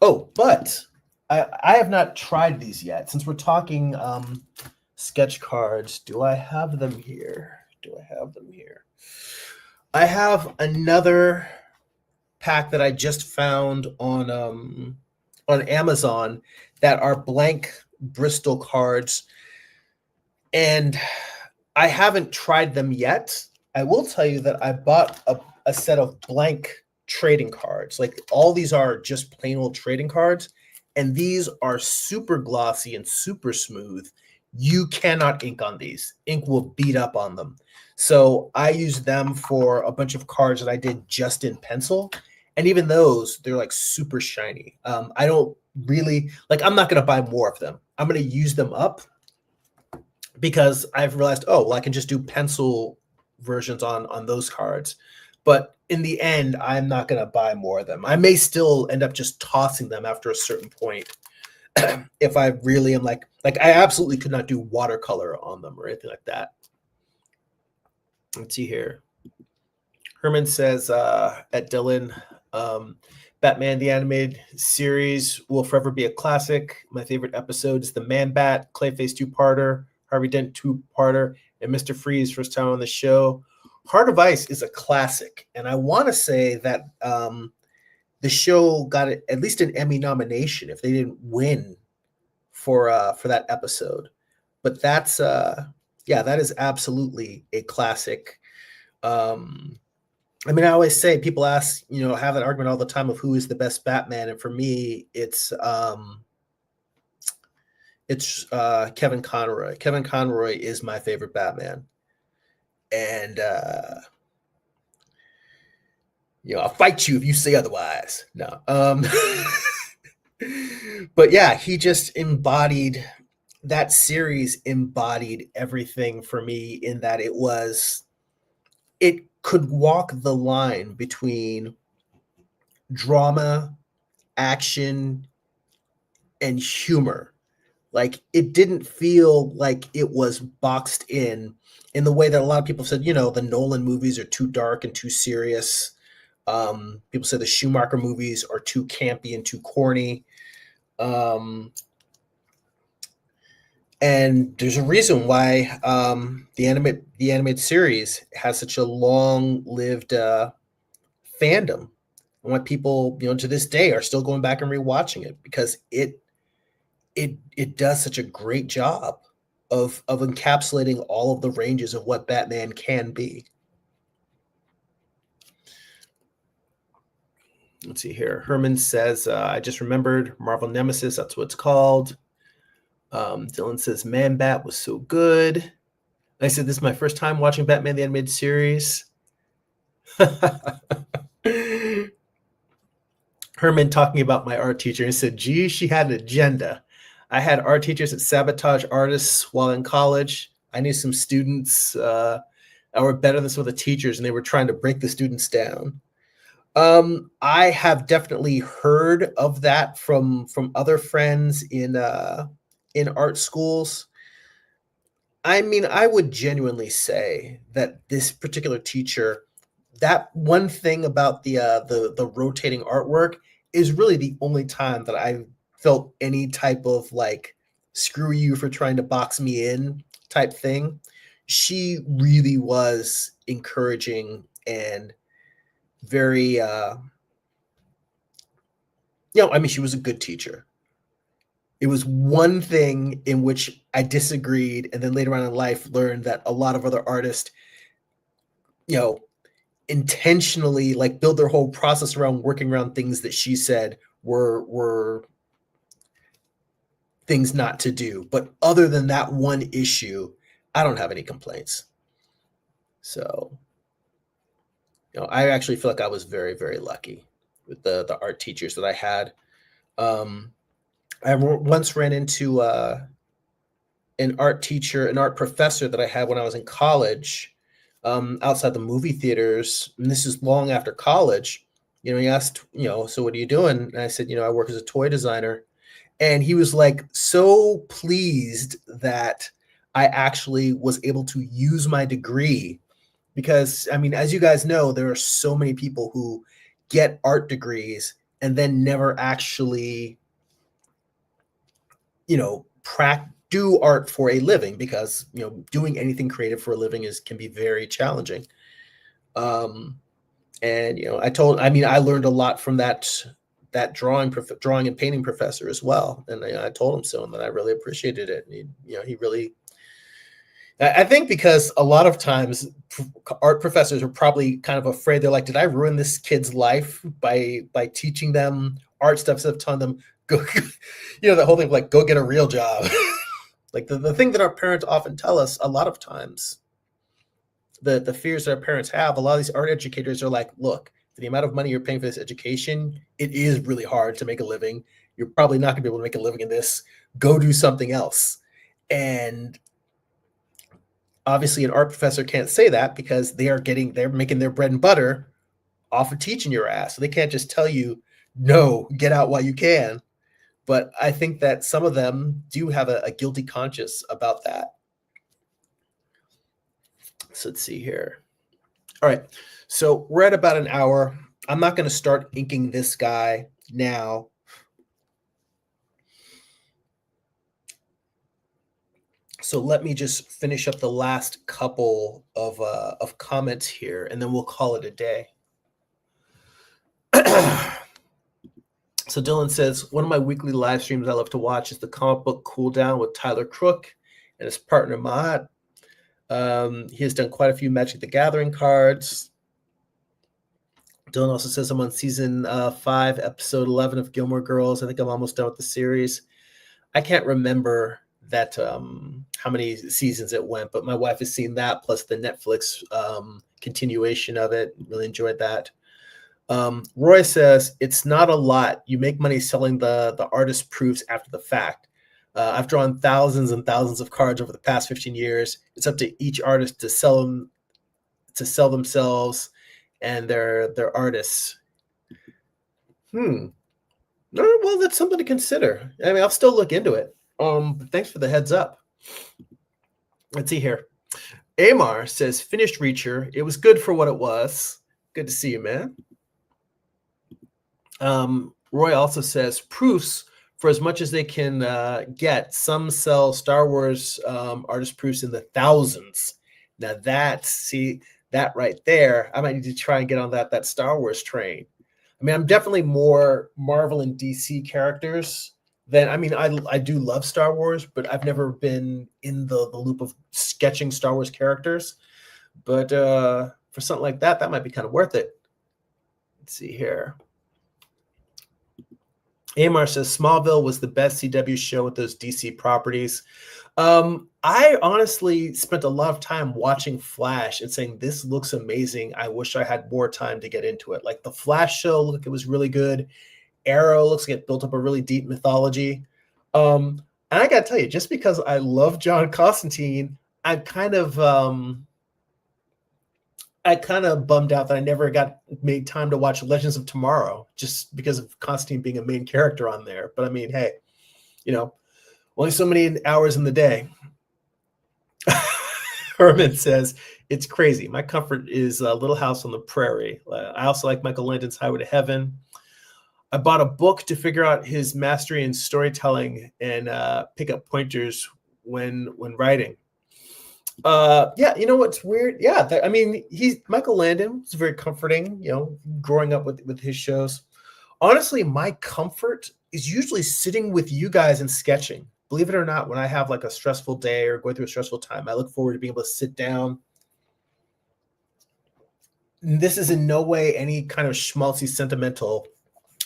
Oh, but I have not tried these yet. Since we're talking sketch cards, do I have them here? I have another pack that I just found on Amazon that are blank Bristol cards, and I haven't tried them yet. I will tell you that I bought a set of blank trading cards. Like all these are just plain old trading cards, and these are super glossy and super smooth. You cannot ink on these. Ink will beat up on them. So I used them for a bunch of cards that I did just in pencil. And even those, they're like super shiny. I don't really like, I'm not going to buy more of them. I'm going to use them up because I've realized, oh, well, I can just do pencil versions on those cards. But in the end, I'm not going to buy more of them. I may still end up just tossing them after a certain point if I really am like I absolutely could not do watercolor on them or anything like that. Let's see here. Herman says at Dylan, Batman the Animated Series will forever be a classic. My favorite episode is the Man Bat, Clayface two-parter, Harvey Dent two-parter, and Mr. Freeze first time on the show. Heart of Ice is a classic, and I want to say that the show got at least an Emmy nomination if they didn't win for that episode. But that's that is absolutely a classic. I mean, I always say, people ask, have that argument all the time of who is the best Batman, and for me, it's Kevin Conroy. Kevin Conroy is my favorite Batman, and I'll fight you if you say otherwise. No, but yeah, he just embodied that series. Embodied everything for me in that it could walk the line between drama, action, and humor. Like, it didn't feel like it was boxed in the way that a lot of people said, the Nolan movies are too dark and too serious. People say the Schumacher movies are too campy and too corny. And there's a reason why the animated series has such a long-lived fandom, and why people, to this day, are still going back and rewatching it, because it does such a great job of encapsulating all of the ranges of what Batman can be. Let's see here. Herman says, I just remembered Marvel Nemesis. That's what it's called. Dylan says, Man Bat was so good. And I said, this is my first time watching Batman the Animated Series. Herman talking about my art teacher, and said, gee, she had an agenda. I had art teachers that sabotage artists while in college. I knew some students that were better than some of the teachers, and they were trying to break the students down. I have definitely heard of that from other friends in art schools. I mean, I would genuinely say that this particular teacher, that one thing about the rotating artwork is really the only time that I felt any type of like, screw you for trying to box me in type thing. She really was encouraging and very, I mean, she was a good teacher. It was one thing in which I disagreed, and then later on in life learned that a lot of other artists, intentionally like build their whole process around working around things that she said were things not to do. But other than that one issue, I don't have any complaints. So, I actually feel like I was very, very lucky with the art teachers that I had. I once ran into an art teacher, an art professor that I had when I was in college, outside the movie theaters. And this is long after college. He asked, so what are you doing? And I said, I work as a toy designer. And he was like so pleased that I actually was able to use my degree, because, I mean, as you guys know, there are so many people who get art degrees and then never actually, do art for a living, because, doing anything creative for a living can be very challenging. And, I learned a lot from that drawing and painting professor as well. And I told him so, and that I really appreciated it. And he really, I think, because a lot of times art professors are probably kind of afraid. They're like, did I ruin this kid's life by teaching them art stuff instead of telling them, go, the whole thing of like, go get a real job. Like the thing that our parents often tell us a lot of times, the fears that our parents have, a lot of these art educators are like, look, for the amount of money you're paying for this education, it is really hard to make a living. You're probably not going to be able to make a living in this. Go do something else. And obviously an art professor can't say that because they're making their bread and butter off of teaching your ass. So they can't just tell you, no, get out while you can. But I think that some of them do have a guilty conscience about that. So let's see here. All right. So we're at about an hour. I'm not going to start inking this guy now. So let me just finish up the last couple of comments here, and then we'll call it a day. So Dylan says, one of my weekly live streams I love to watch is the Comic Book Cool Down with Tyler Crook and his partner Mahat. He has done quite a few Magic the Gathering cards. Dylan also says, I'm on season 5, episode 11 of Gilmore Girls. I think I'm almost done with the series. I can't remember that how many seasons it went, but my wife has seen that plus the Netflix continuation of it. Really enjoyed that. Roy says, it's not a lot. You make money selling the artist proofs after the fact. I've drawn thousands and thousands of cards over the past 15 years. It's up to each artist to sell themselves and their artists. Well, that's something to consider. I mean, I'll still look into it. But thanks for the heads up. Let's see here. Amar says, finished Reacher. It was good for what it was. Good to see you, man. Roy also says, proofs for as much as they can get. Some sell Star Wars artist proofs in the thousands. Now that right there, I might need to try and get on that Star Wars train. I mean, I'm definitely more Marvel and DC characters than, I mean, I do love Star Wars, but I've never been in the loop of sketching Star Wars characters. But for something like that might be kind of worth it. Let's see here. Amar says, Smallville was the best CW show with those DC properties. I honestly spent a lot of time watching Flash and saying, this looks amazing. I wish I had more time to get into it. Like the Flash show, look, it was really good. Arrow looks like it built up a really deep mythology. And I got to tell you, just because I love John Constantine, I kind of bummed out that I never made time to watch Legends of Tomorrow just because of Constantine being a main character on there. But I mean, hey, only so many hours in the day. Herman says, it's crazy. My comfort is a Little House on the Prairie. I also like Michael Landon's Highway to Heaven. I bought a book to figure out his mastery in storytelling and pick up pointers when writing. Yeah, you know what's weird? Yeah, I mean, Michael Landon was very comforting, growing up with his shows. Honestly, my comfort is usually sitting with you guys and sketching. Believe it or not, when I have like a stressful day or going through a stressful time, I look forward to being able to sit down. This is in no way any kind of schmaltzy sentimental,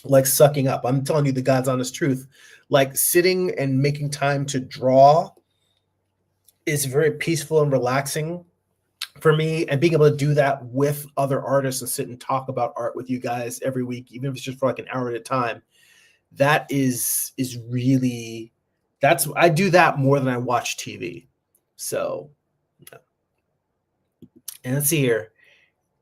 like sucking up. I'm telling you the God's honest truth. Like sitting and making time to draw is very peaceful and relaxing for me, and being able to do that with other artists and sit and talk about art with you guys every week, even if it's just for like an hour at a time, that is really, I do that more than I watch TV. So, and let's see here.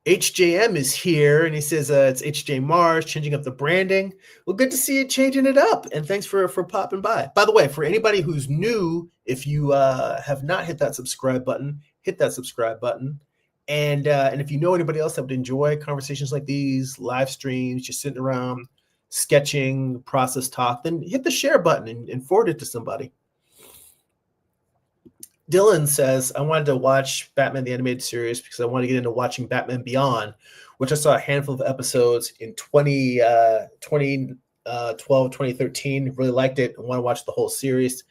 HJM is here, and he says it's HJ Mars, changing up the branding. Well, good to see you changing it up, and thanks for popping by. By the way, for anybody who's new, if you have not hit that subscribe button, hit that subscribe button. And if you know anybody else that would enjoy conversations like these, live streams, just sitting around sketching, process talk, then hit the share button and forward it to somebody. Dylan says, I wanted to watch Batman the Animated Series because I want to get into watching Batman Beyond, which I saw a handful of episodes in 2012, 2013. Really liked it and want to watch the whole series.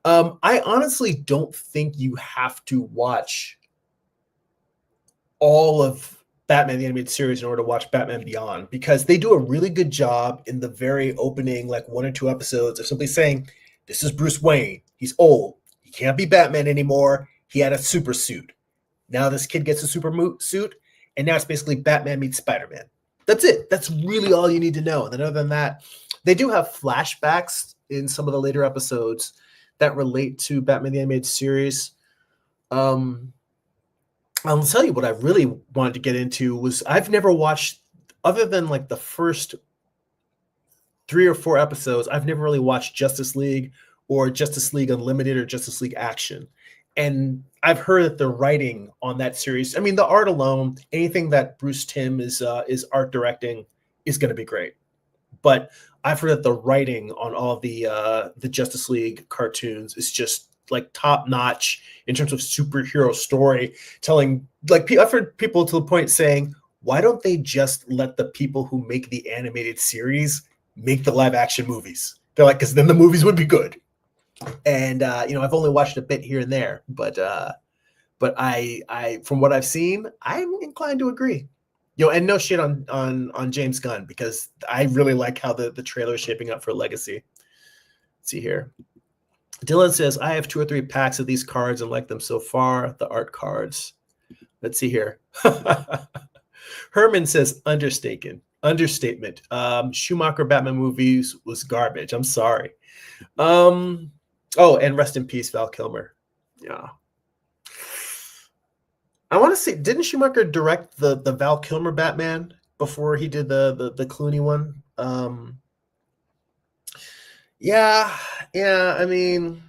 I honestly don't think you have to watch all of Batman the Animated Series in order to watch Batman Beyond, because they do a really good job in the very opening, like 1 or 2 episodes, of simply saying, this is Bruce Wayne. He's old. He can't be Batman anymore. He had a super suit. Now this kid gets a super suit, and now it's basically Batman meets Spider-Man. That's it. That's really all you need to know. And then other than that, They do have flashbacks in some of the later episodes that relate to Batman the Animated Series. I'll tell you what I really wanted to get into was I've never watched, other than like the first 3 or 4 episodes, I've never really watched Justice League or Justice League Unlimited or Justice League Action. And I've heard that the writing on that series, I mean, the art alone, anything that Bruce Timm is art directing is going to be great. But I've heard that the writing on all of the Justice League cartoons is just like top notch in terms of superhero storytelling. Like I've heard people to the point saying, why don't they just let the people who make the animated series make the live action movies? They're like, because then the movies would be good. And I've only watched a bit here and there, but I from what I've seen, I'm inclined to agree. And no shit on James Gunn, because I really like how the trailer is shaping up for Legacy. Let's see here. Dylan says, I have 2 or 3 packs of these cards and like them so far, the art cards. Let's see here. Herman says, understatement. Schumacher Batman movies was garbage. I'm sorry. And rest in peace, Val Kilmer. Yeah. I want to say, didn't Schumacher direct the Val Kilmer Batman before he did the Clooney one? Yeah. I mean,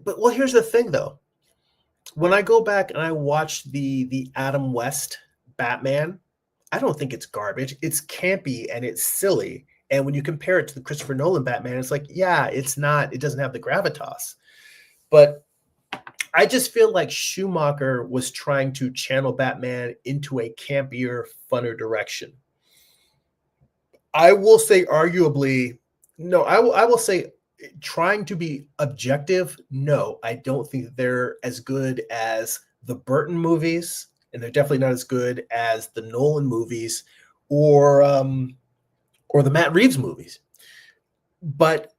but here's the thing though. When I go back and I watch the Adam West Batman, I don't think it's garbage. It's campy and it's silly. And when you compare it to the Christopher Nolan Batman, it's like, yeah, it doesn't have the gravitas. But I just feel like Schumacher was trying to channel Batman into a campier, funner direction. I will say arguably, no, I will say trying to be objective, no, I don't think they're as good as the Burton movies, and they're definitely not as good as the Nolan movies or the Matt Reeves movies. But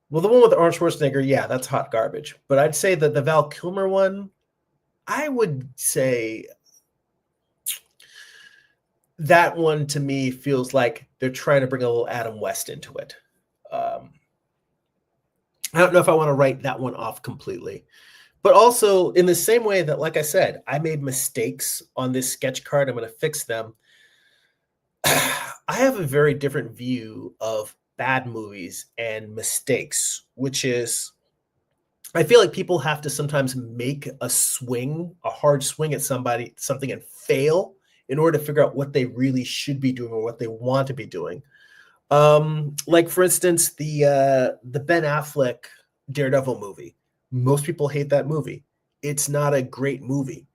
well, the one with Arnold Schwarzenegger, yeah, that's hot garbage. But I'd say that the Val Kilmer one, I would say that one to me feels like they're trying to bring a little Adam West into it. I don't know if I want to write that one off completely. But also in the same way that, like I said, I made mistakes on this sketch card, I'm going to fix them. I have a very different view of bad movies and mistakes, which is I feel like people have to sometimes make a hard swing at something and fail in order to figure out what they really should be doing or what they want to be doing. Like for instance, the Ben Affleck Daredevil movie. Most people hate that movie. It's not a great movie.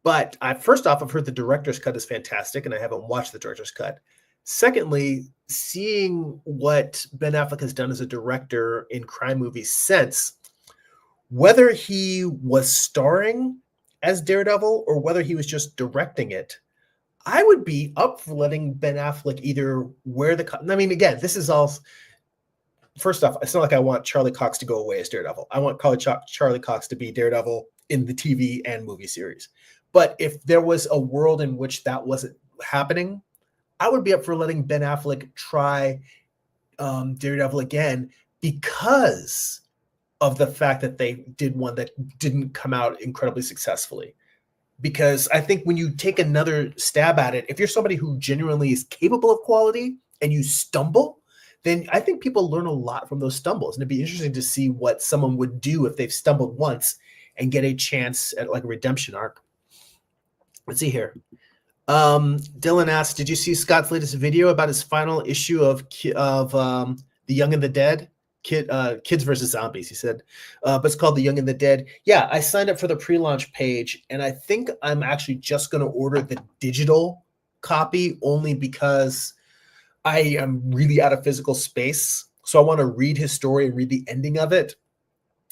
But first off, I've heard the director's cut is fantastic, and I haven't watched the director's cut. Secondly, seeing what Ben Affleck has done as a director in crime movies since, whether he was starring as Daredevil or whether he was just directing it, I would be up for letting Ben Affleck either wear the... I mean, again, this is all... First off, it's not like I want Charlie Cox to go away as Daredevil. I want Charlie Cox to be Daredevil in the TV and movie series. But if there was a world in which that wasn't happening, I would be up for letting Ben Affleck try Daredevil again because of the fact that they did one that didn't come out incredibly successfully. Because I think when you take another stab at it, if you're somebody who genuinely is capable of quality and you stumble, then I think people learn a lot from those stumbles. And it'd be interesting to see what someone would do if they've stumbled once and get a chance at like a redemption arc. Let's see here. Dylan asked, did you see Scott's latest video about his final issue of The Young and the Dead? Kids versus Zombies, he said. But it's called The Young and the Dead. Yeah, I signed up for the pre-launch page, and I think I'm actually just going to order the digital copy only because I am really out of physical space. So I want to read his story and read the ending of it.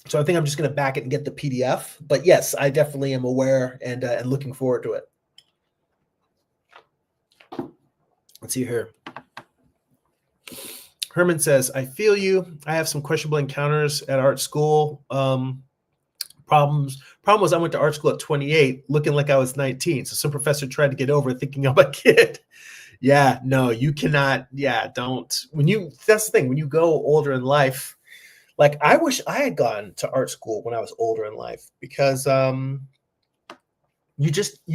So I think I'm just going to back it and get the PDF. But yes, I definitely am aware and looking forward to it. Let's see here. Herman says, I feel you. I have some questionable encounters at art school. Problem was I went to art school at 28, looking like I was 19. So some professor tried to get over thinking I'm a kid. Yeah, no, you cannot. Yeah, don't. That's the thing. When you go older in life, like I wish I had gone to art school when I was older in life because you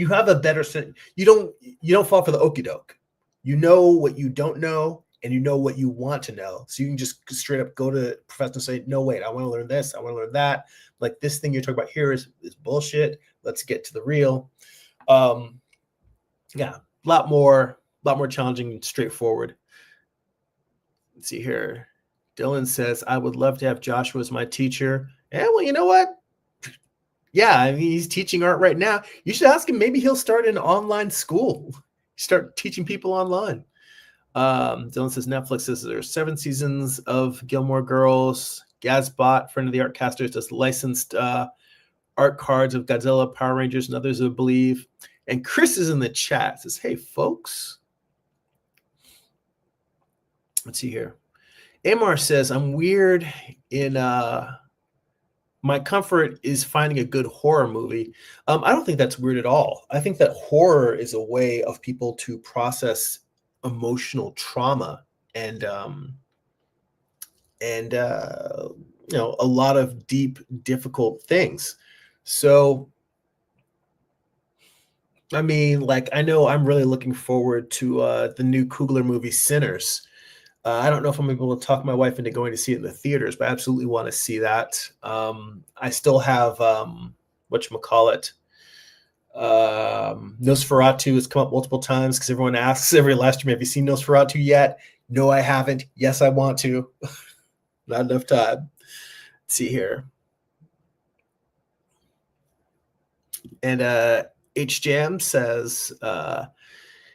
have a better sense. You don't fall for the okey doke. You know what you don't know, and you know what you want to know. So you can just straight up go to the professor and say, "No, wait, I want to learn this. I want to learn that. Like this thing you're talking about here is bullshit. Let's get to the real." Um, yeah, a lot more challenging and straightforward. Let's see here. Dylan says, "I would love to have Joshua as my teacher." Yeah, well, you know what? Yeah, I mean, he's teaching art right now. You should ask him. Maybe he'll start an online school. Start teaching people online. Dylan says Netflix says there's 7 seasons of Gilmore Girls. Gazbot, friend of the Artcasters, does licensed art cards of Godzilla, Power Rangers, and others, I believe. And Chris is in the chat. Says, "Hey, folks." Let's see here. Amar says, "I'm weird in my comfort is finding a good horror movie." I don't think that's weird at all. I think that horror is a way of people to process emotional trauma and a lot of deep, difficult things. So, I mean, like I know I'm really looking forward to the new Coogler movie Sinners. I don't know if I'm able to talk my wife into going to see it in the theaters, but I absolutely want to see that. I still have whatchamacallit. Nosferatu has come up multiple times because everyone asks every last year, "Have you seen Nosferatu yet?" No, I haven't. Yes, I want to. Not enough time. Let's see here. And H Jam says,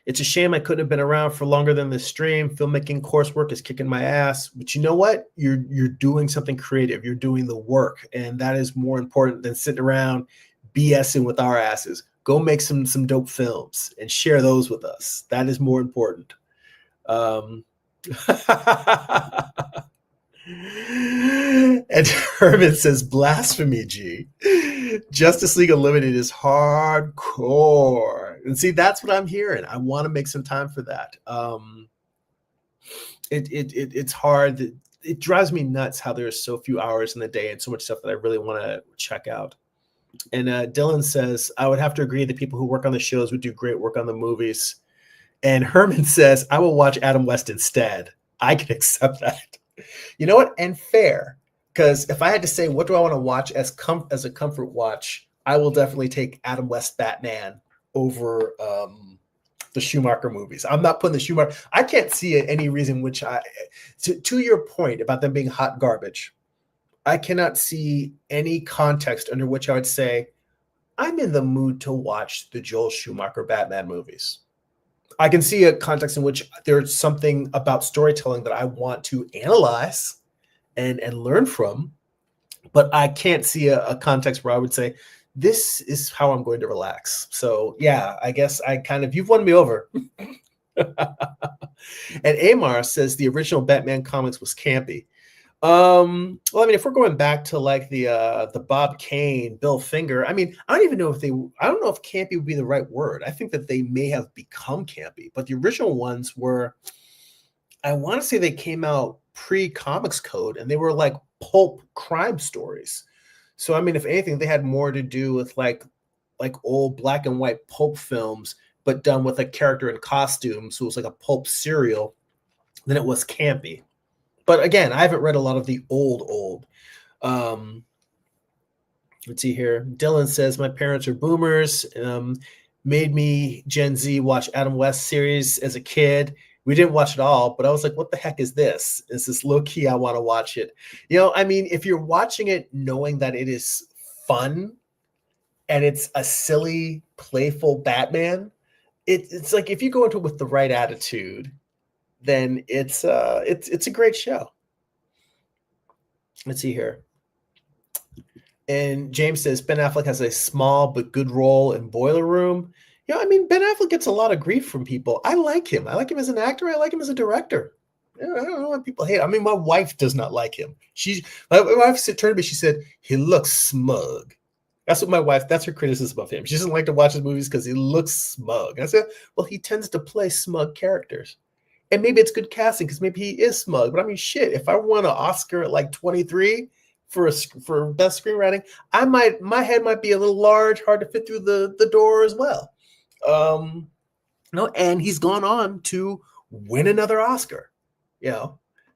"It's a shame I couldn't have been around for longer than this stream. Filmmaking coursework is kicking my ass, but you know what? You're doing something creative. You're doing the work, and that is more important than sitting around BSing with our asses. Go make some dope films and share those with us. That is more important." And Herman says, "Blasphemy, G. Justice League Unlimited is hardcore." And see, that's what I'm hearing. I want to make some time for that. It's hard. It drives me nuts how there's so few hours in the day and so much stuff that I really want to check out. And Dylan says, "I would have to agree that people who work on the shows would do great work on the movies." And Herman says, "I will watch Adam West instead. I can accept that." You know what? And fair. Because if I had to say, what do I want to watch as a comfort watch, I will definitely take Adam West Batman over the Schumacher movies. I'm not putting the Schumacher. I can't see any reason which to your point about them being hot garbage, I cannot see any context under which I would say, I'm in the mood to watch the Joel Schumacher Batman movies. I can see a context in which there's something about storytelling that I want to analyze and learn from, but I can't see a context where I would say, this is how I'm going to relax. So yeah, I guess you've won me over. And Amar says the original Batman comics was campy. Well, I mean, if we're going back to like the Bob Kane, Bill Finger, I mean, I don't know if campy would be the right word. I think that they may have become campy, but the original ones were, I want to say they came out pre-Comics Code, and they were like pulp crime stories. So, I mean, if anything, they had more to do with like old black and white pulp films, but done with a character in costume. So it was like a pulp serial than it was campy. But again, I haven't read a lot of the old. Let's see here. Dylan says, "My parents are boomers. Made me Gen Z watch Adam West series as a kid. We didn't watch it all, but I was like, what the heck is this? Is this low key? I want to watch it." I mean, if you're watching it knowing that it is fun and it's a silly, playful Batman, it's like if you go into it with the right attitude, then it's a great show. Let's see here. And James says Ben Affleck has a small but good role in Boiler Room. I mean, Ben Affleck gets a lot of grief from people. I like him. I like him as an actor. I like him as a director. I don't know why people hate him. I mean, my wife does not like him. My wife turned to me. She said, "He looks smug." That's what my wife, that's her criticism of him. She doesn't like to watch his movies because he looks smug. I said, well, he tends to play smug characters. And maybe it's good casting because maybe he is smug. But I mean, shit, if I won an Oscar at like 23 for best screenwriting, my head might be a little large, hard to fit through the door as well. No, and he's gone on to win another Oscar.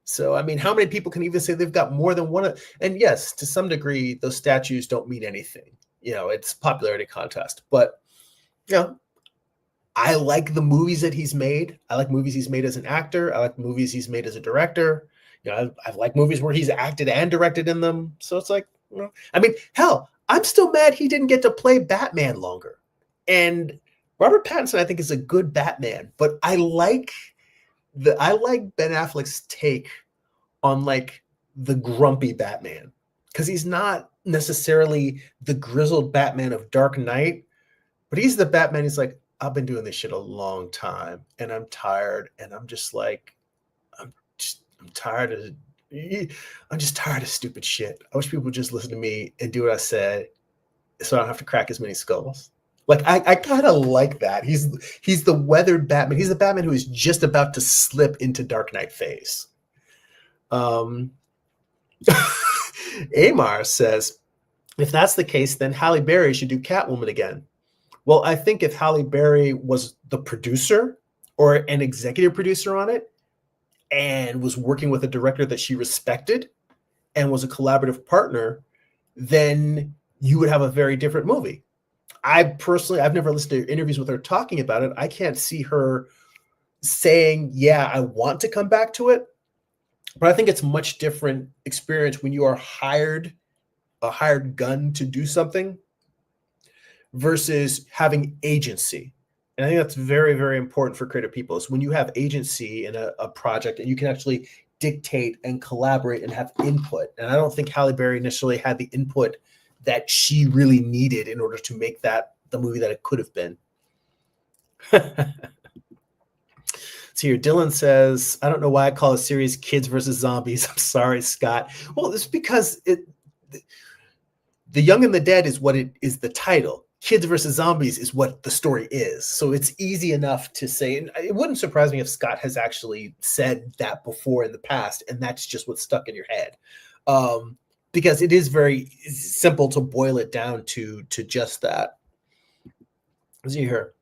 So I mean, how many people can even say they've got more than one? And yes, to some degree, those statues don't mean anything. It's a popularity contest. But I like the movies that he's made. I like movies he's made as an actor. I like movies he's made as a director. I like movies where he's acted and directed in them. So it's like, I mean, hell, I'm still mad he didn't get to play Batman longer. And Robert Pattinson, I think, is a good Batman. But I like Ben Affleck's take on like the grumpy Batman, because he's not necessarily the grizzled Batman of Dark Knight, but he's the Batman. He's like, I've been doing this shit a long time and I'm tired, and I'm just tired of stupid shit. I wish people would just listen to me and do what I said so I don't have to crack as many skulls. Like, I kind of like that. He's the weathered Batman. He's the Batman who is just about to slip into Dark Knight phase. Amar says, if that's the case, then Halle Berry should do Catwoman again. Well, I think if Halle Berry was the producer or an executive producer on it and was working with a director that she respected and was a collaborative partner, then you would have a very different movie. I've never listened to interviews with her talking about it. I can't see her saying, yeah, I want to come back to it. But I think it's a much different experience when you are a hired gun to do something versus having agency. And I think that's very, very important for creative people, is when you have agency in a project and you can actually dictate and collaborate and have input. And I don't think Halle Berry necessarily had the input that she really needed in order to make that the movie that it could have been. So here, Dylan says, I don't know why I call a series Kids versus Zombies. I'm sorry, Scott. Well, it's because The Young and the Dead is what it is, the title. Kids versus Zombies is what the story is. So it's easy enough to say, and it wouldn't surprise me if Scott has actually said that before in the past, and that's just what's stuck in your head. Because it is very simple to boil it down to just that. As you hear,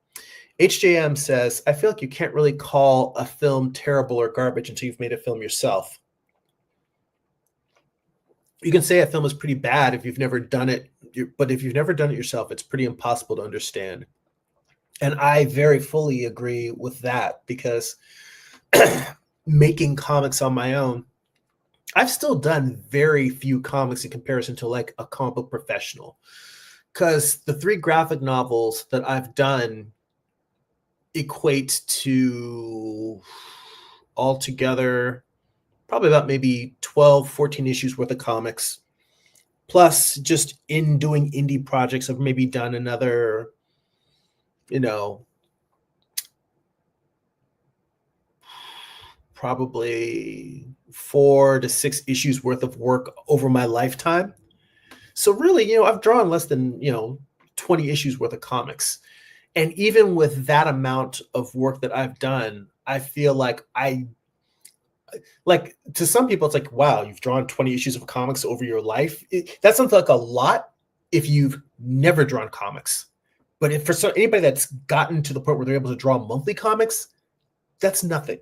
HJM says, I feel like you can't really call a film terrible or garbage until you've made a film yourself. You can say a film is pretty bad if you've never done it, but if you've never done it yourself, it's pretty impossible to understand. And I very fully agree with that, because making comics on my own, I've still done very few comics in comparison to like a comic book professional, because the 3 graphic novels that I've done equate to altogether probably about maybe 12, 14 issues worth of comics. Plus, just in doing indie projects, I've maybe done another, probably 4 to 6 issues worth of work over my lifetime. So really, I've drawn less than, 20 issues worth of comics. And even with that amount of work that I've done, I feel like to some people, it's like, wow, you've drawn 20 issues of comics over your life. That sounds like a lot if you've never drawn comics. But if for anybody that's gotten to the point where they're able to draw monthly comics, that's nothing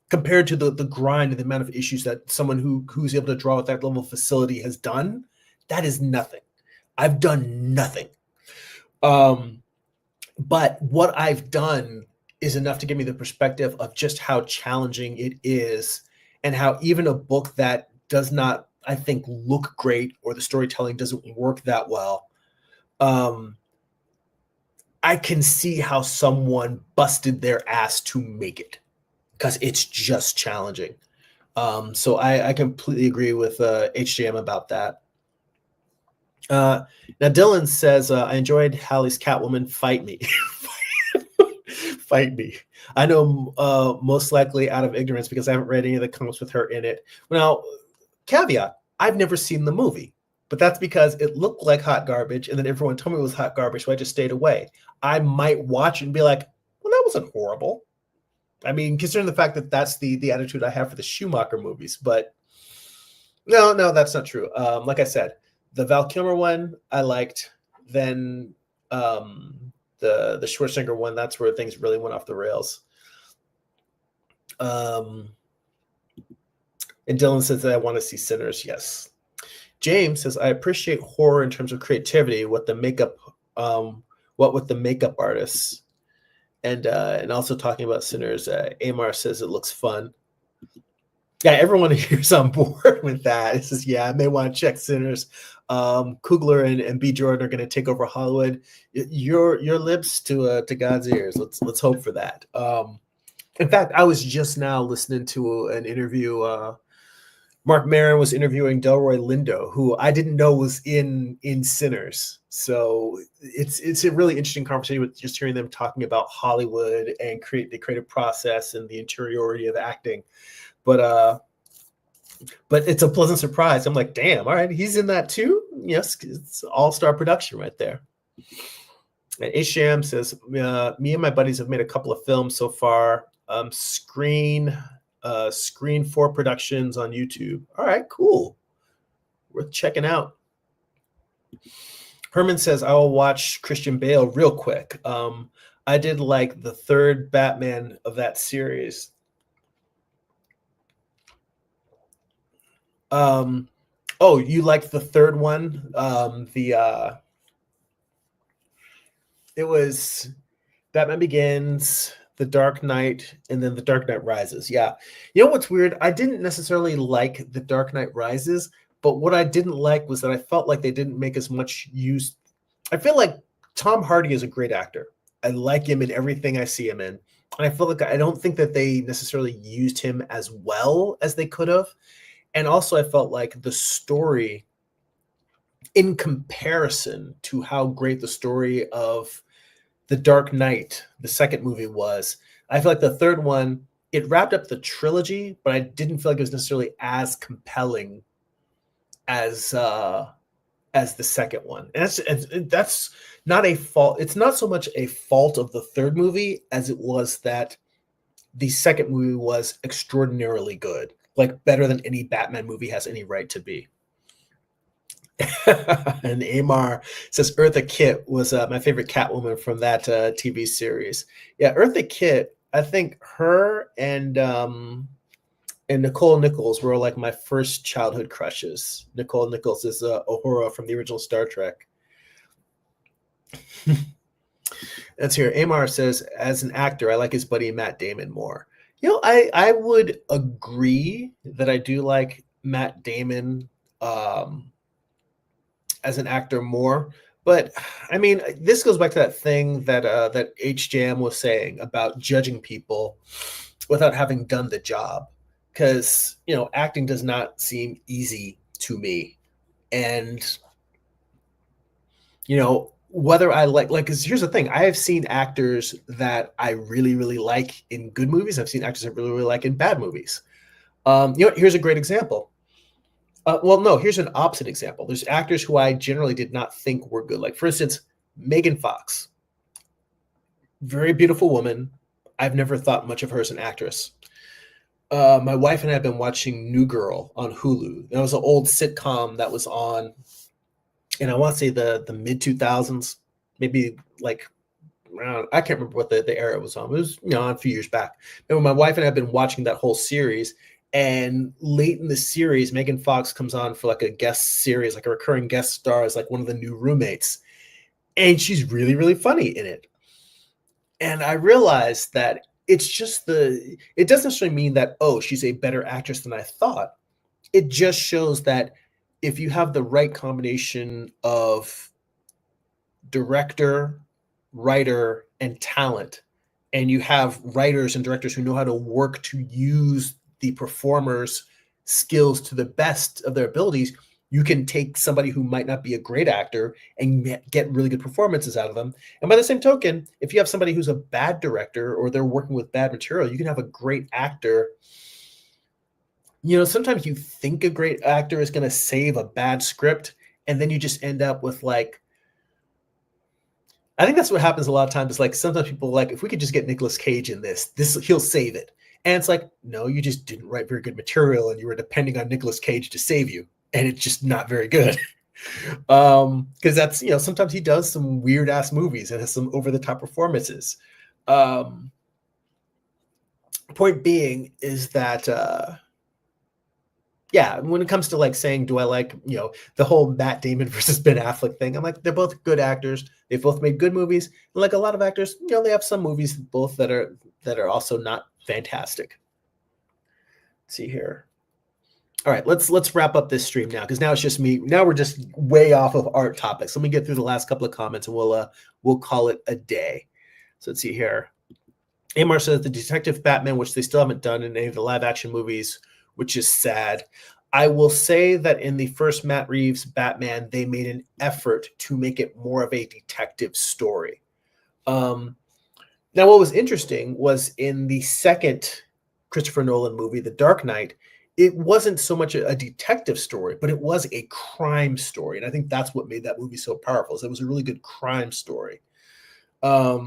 compared to the grind and the amount of issues that someone who's able to draw with that level of facility has done. That is nothing. I've done nothing. But what I've done is enough to give me the perspective of just how challenging it is, and how even a book that does not, I think, look great, or the storytelling doesn't work that well, I can see how someone busted their ass to make it, because it's just challenging. So I completely agree with HJM about that. Now Dylan says, I enjoyed Halle's Catwoman. Fight me. Fight me. I know most likely out of ignorance, because I haven't read any of the comics with her in it. Now, caveat, I've never seen the movie. but that's because it looked like hot garbage, and then everyone told me it was hot garbage, so I just stayed away. I might watch it and be like, well, that wasn't horrible. I mean, considering the fact that that's the attitude I have for the Schumacher movies, but no, that's not true. Like I said, the Val Kilmer one I liked. Then the Schwarzenegger one, that's where things really went off the rails. And Dylan says that I want to see Sinners. Yes. James says I appreciate horror in terms of creativity. What with the makeup artists, and also talking about Sinners. Amar says it looks fun. Yeah, everyone here's on board with that. It says, yeah, I may want to check Sinners. Coogler and B. Jordan are going to take over Hollywood. Your lips to God's ears. Let's hope for that. In fact, I was just now listening to an interview. Mark Maron was interviewing Delroy Lindo, who I didn't know was in Sinners. So it's a really interesting conversation with just hearing them talking about Hollywood and the creative process and the interiority of acting. But it's a pleasant surprise. I'm like, damn, all right, he's in that too? Yes, it's all-star production right there. And Isham says, me and my buddies have made a couple of films so far. Screen 4 productions on YouTube. All right, cool. Worth checking out. Herman says, I will watch Christian Bale real quick. I did like the third Batman of that series. Oh, you liked the third one? It was Batman Begins, The Dark Knight, and then The Dark Knight Rises. Yeah. You know what's weird? I didn't necessarily like The Dark Knight Rises, but what I didn't like was that I felt like they didn't make as much use. I feel like Tom Hardy is a great actor. I like him in everything I see him in. And I feel like I don't think that they necessarily used him as well as they could have. And also, I felt like the story, in comparison to how great the story of The Dark Knight, the second movie, was, I feel like the third one, it wrapped up the trilogy, but I didn't feel like it was necessarily as compelling as the second one. And that's not a fault. It's not so much a fault of the third movie as it was that the second movie was extraordinarily good. Like better than any Batman movie has any right to be. And Amar says Eartha Kitt was my favorite Catwoman from that TV series. Yeah, Eartha Kitt, I think her and Nicole Nichols were like my first childhood crushes. Nicole Nichols is Uhura from the original Star Trek. That's here. Amar says, as an actor, I like his buddy Matt Damon more. You know, I would agree that I do like Matt Damon as an actor more. But I mean, this goes back to that thing that that H Jam was saying about judging people without having done the job. Because, you know, acting does not seem easy to me. And, you know, whether I because here's the thing, I have seen actors that I really, really like in good movies. I've seen actors I really, really like in bad movies. You know, here's a great example. Well, no, here's an opposite example. There's actors who I generally did not think were good. Like, for instance, Megan Fox. Very beautiful woman. I've never thought much of her as an actress. My wife and I have been watching New Girl on Hulu. That was an old sitcom that was on, and I want to say the mid 2000s, maybe like I can't remember what the era it was on. It was, you know, a few years back. And my wife and I have been watching that whole series. And late in the series, Megan Fox comes on for like a guest series, like a recurring guest star as like one of the new roommates. And she's really, really funny in it. And I realized that it's just it doesn't necessarily mean that, oh, she's a better actress than I thought. It just shows that if you have the right combination of director, writer, and talent, and you have writers and directors who know how to work to use the performer's skills to the best of their abilities, you can take somebody who might not be a great actor and get really good performances out of them. And by the same token, if you have somebody who's a bad director or they're working with bad material, you can have a great actor. You know, sometimes you think a great actor is going to save a bad script, and then you just end up with like, I think that's what happens a lot of times. Is like sometimes people are like, if we could just get Nicolas Cage in this he'll save it. And it's like, no, you just didn't write very good material, and you were depending on Nicolas Cage to save you, and it's just not very good. Because that's, you know, sometimes he does some weird ass movies and has some over the top performances. Point being is that yeah, when it comes to like saying, do I like, you know, the whole Matt Damon versus Ben Affleck thing, I'm like, they're both good actors. They've both made good movies. And like a lot of actors, you know, they have some movies both that are also not fantastic. Let's see here. All right, let's wrap up this stream now, because now it's just me. Now we're just way off of art topics. Let me get through the last couple of comments, and we'll call it a day. So let's see here. Amar says the Detective Batman, which they still haven't done in any of the live action movies, which is sad. I will say that in the first Matt Reeves Batman, they made an effort to make it more of a detective story. Now, what was interesting was in the second Christopher Nolan movie, The Dark Knight, it wasn't so much a detective story, but it was a crime story. And I think that's what made that movie so powerful, is it was a really good crime story. But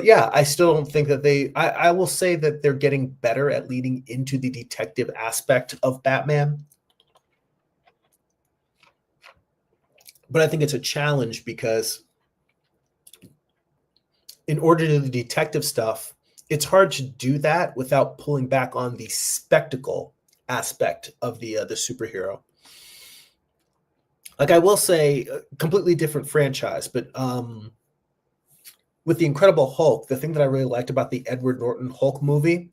yeah, I still don't think that I will say that they're getting better at leading into the detective aspect of Batman. But I think it's a challenge because in order to do the detective stuff, it's hard to do that without pulling back on the spectacle aspect of the superhero. Like, I will say, a completely different franchise, but with the Incredible Hulk, the thing that I really liked about the Edward Norton Hulk movie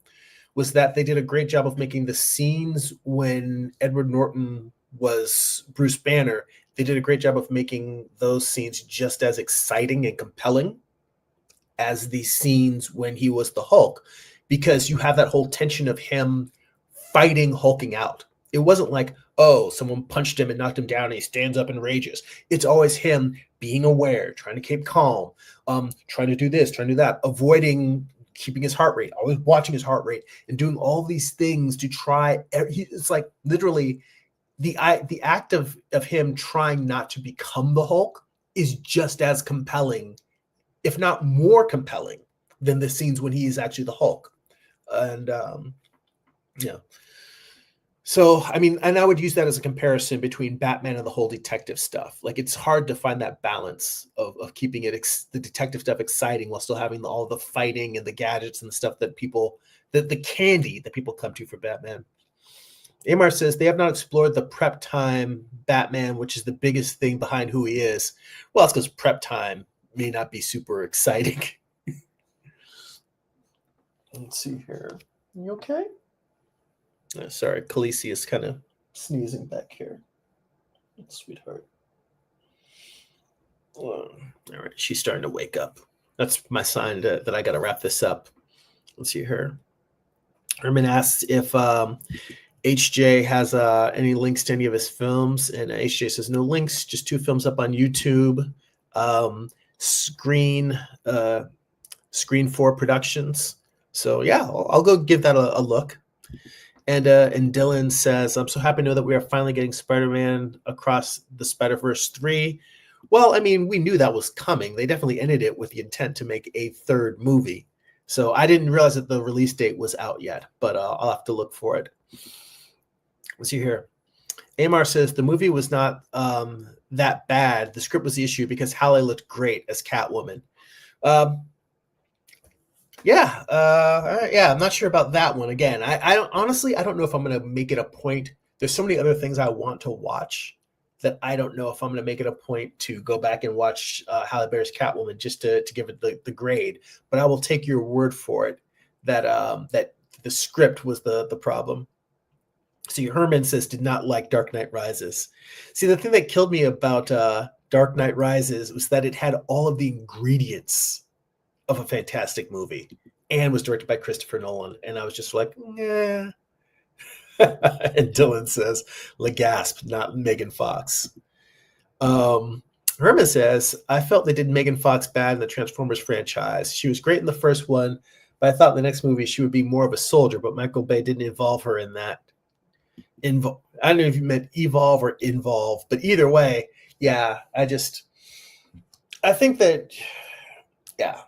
was that they did a great job of making the scenes when Edward Norton was Bruce Banner. They did a great job of making those scenes just as exciting and compelling as the scenes when he was the Hulk, because you have that whole tension of him fighting, hulking out. It wasn't like, oh, someone punched him and knocked him down and he stands up and rages. It's always him being aware, trying to keep calm, trying to do this, trying to do that, avoiding, keeping his heart rate, always watching his heart rate, and doing all these things to try. It's like literally the act of him trying not to become the Hulk is just as compelling, if not more compelling, than the scenes when he is actually the Hulk. And yeah. So, I mean, and I would use that as a comparison between Batman and the whole detective stuff. Like, it's hard to find that balance of keeping it the detective stuff exciting while still having all the fighting and the gadgets and the stuff that the candy that people come to for Batman. Amar says they have not explored the prep time Batman, which is the biggest thing behind who he is. Well, it's because prep time may not be super exciting. Let's see here. You okay? Sorry, Khaleesi is kind of sneezing back here. Sweetheart. All right, she's starting to wake up. That's my sign that I got to wrap this up. Let's see her. Herman asks if HJ has any links to any of his films, and HJ says no links, just 2 films up on YouTube. Screen 4 Productions. So yeah, I'll go give that a look. And Dylan says, I'm so happy to know that we are finally getting Spider-Man Across the Spider-Verse 3. Well, I mean, we knew that was coming. They definitely ended it with the intent to make a 3rd movie. So I didn't realize that the release date was out yet, but I'll have to look for it. Let's see here. Amar says the movie was not that bad. The script was the issue because Halle looked great as Catwoman. Yeah, I'm not sure about that one. Again, I don't honestly, I don't know if I'm going to make it a point. There's so many other things I want to watch that I don't know if I'm going to make it a point to go back and watch Halle Berry's Catwoman just to give it the grade. But I will take your word for it that that the script was the problem. See, Herman says did not like Dark Knight Rises. See, the thing that killed me about Dark Knight Rises was that it had all of the ingredients of a fantastic movie and was directed by Christopher Nolan. And I was just like, yeah. And Dylan says, Legasp, not Megan Fox. Herman says, I felt they did Megan Fox bad in the Transformers franchise. She was great in the first one, but I thought in the next movie she would be more of a soldier, but Michael Bay didn't involve her in that. I don't know if you meant evolve or involve, but either way, yeah, I think that, yeah,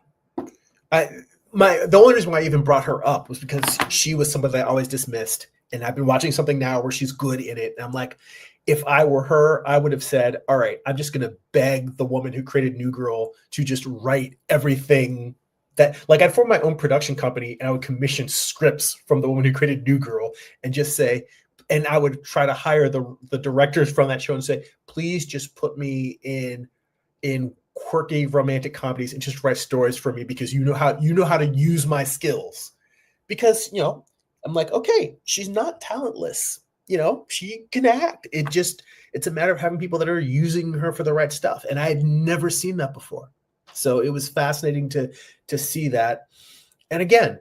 I the only reason why I even brought her up was because she was somebody that I always dismissed, and I've been watching something now where she's good in it, and I'm like, if I were her, I would have said, all right, I'm just gonna beg the woman who created New Girl to just write everything that, like, I'd form my own production company and I would commission scripts from the woman who created New Girl and just say, and I would try to hire the directors from that show and say, please just put me in quirky romantic comedies and just write stories for me because you know how to use my skills. Because I'm like, okay, she's not talentless. She can act. It's a matter of having people that are using her for the right stuff. And I had never seen that before. So it was fascinating to see that. And again,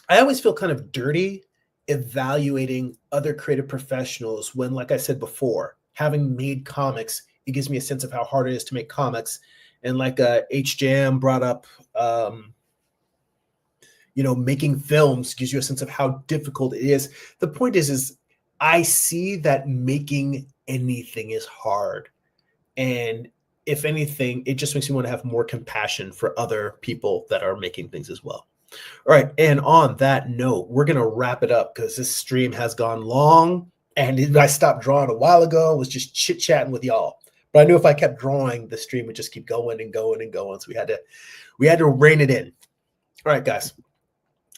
I always feel kind of dirty evaluating other creative professionals when, like I said before, having made comics, it gives me a sense of how hard it is to make comics. And like H Jam brought up, making films gives you a sense of how difficult it is. The point is I see that making anything is hard. And if anything, it just makes me want to have more compassion for other people that are making things as well. All right. And on that note, we're going to wrap it up because this stream has gone long. And I stopped drawing a while ago, was just chit chatting with y'all. But I knew if I kept drawing, the stream would just keep going and going and going. So we had to rein it in. All right, guys.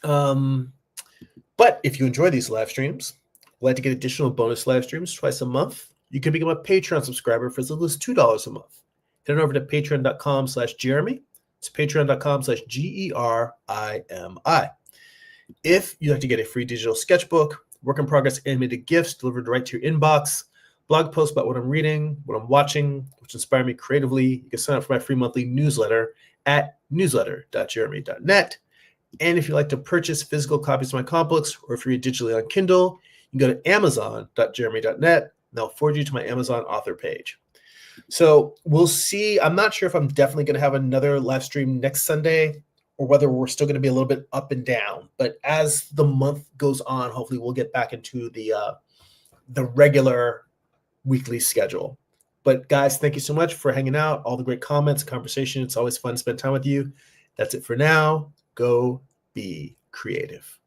But if you enjoy these live streams, would like to get additional bonus live streams twice a month, you can become a Patreon subscriber for as little as $2 a month. Head on over to patreon.com/Jeremy. It's patreon.com/GERIMI. If you'd like to get a free digital sketchbook, work in progress animated GIFs delivered right to your inbox, blog posts about what I'm reading, what I'm watching, which inspire me creatively, you can sign up for my free monthly newsletter at newsletter.jeremy.net. And if you'd like to purchase physical copies of my comic books, or if you read digitally on Kindle, you can go to amazon.jeremy.net, and they'll forward you to my Amazon author page. So we'll see. I'm not sure if I'm definitely going to have another live stream next Sunday or whether we're still going to be a little bit up and down. But as the month goes on, hopefully we'll get back into the regular weekly schedule. But guys, thank you so much for hanging out, all the great comments, conversation. It's always fun to spend time with you. That's it for now. Go be creative.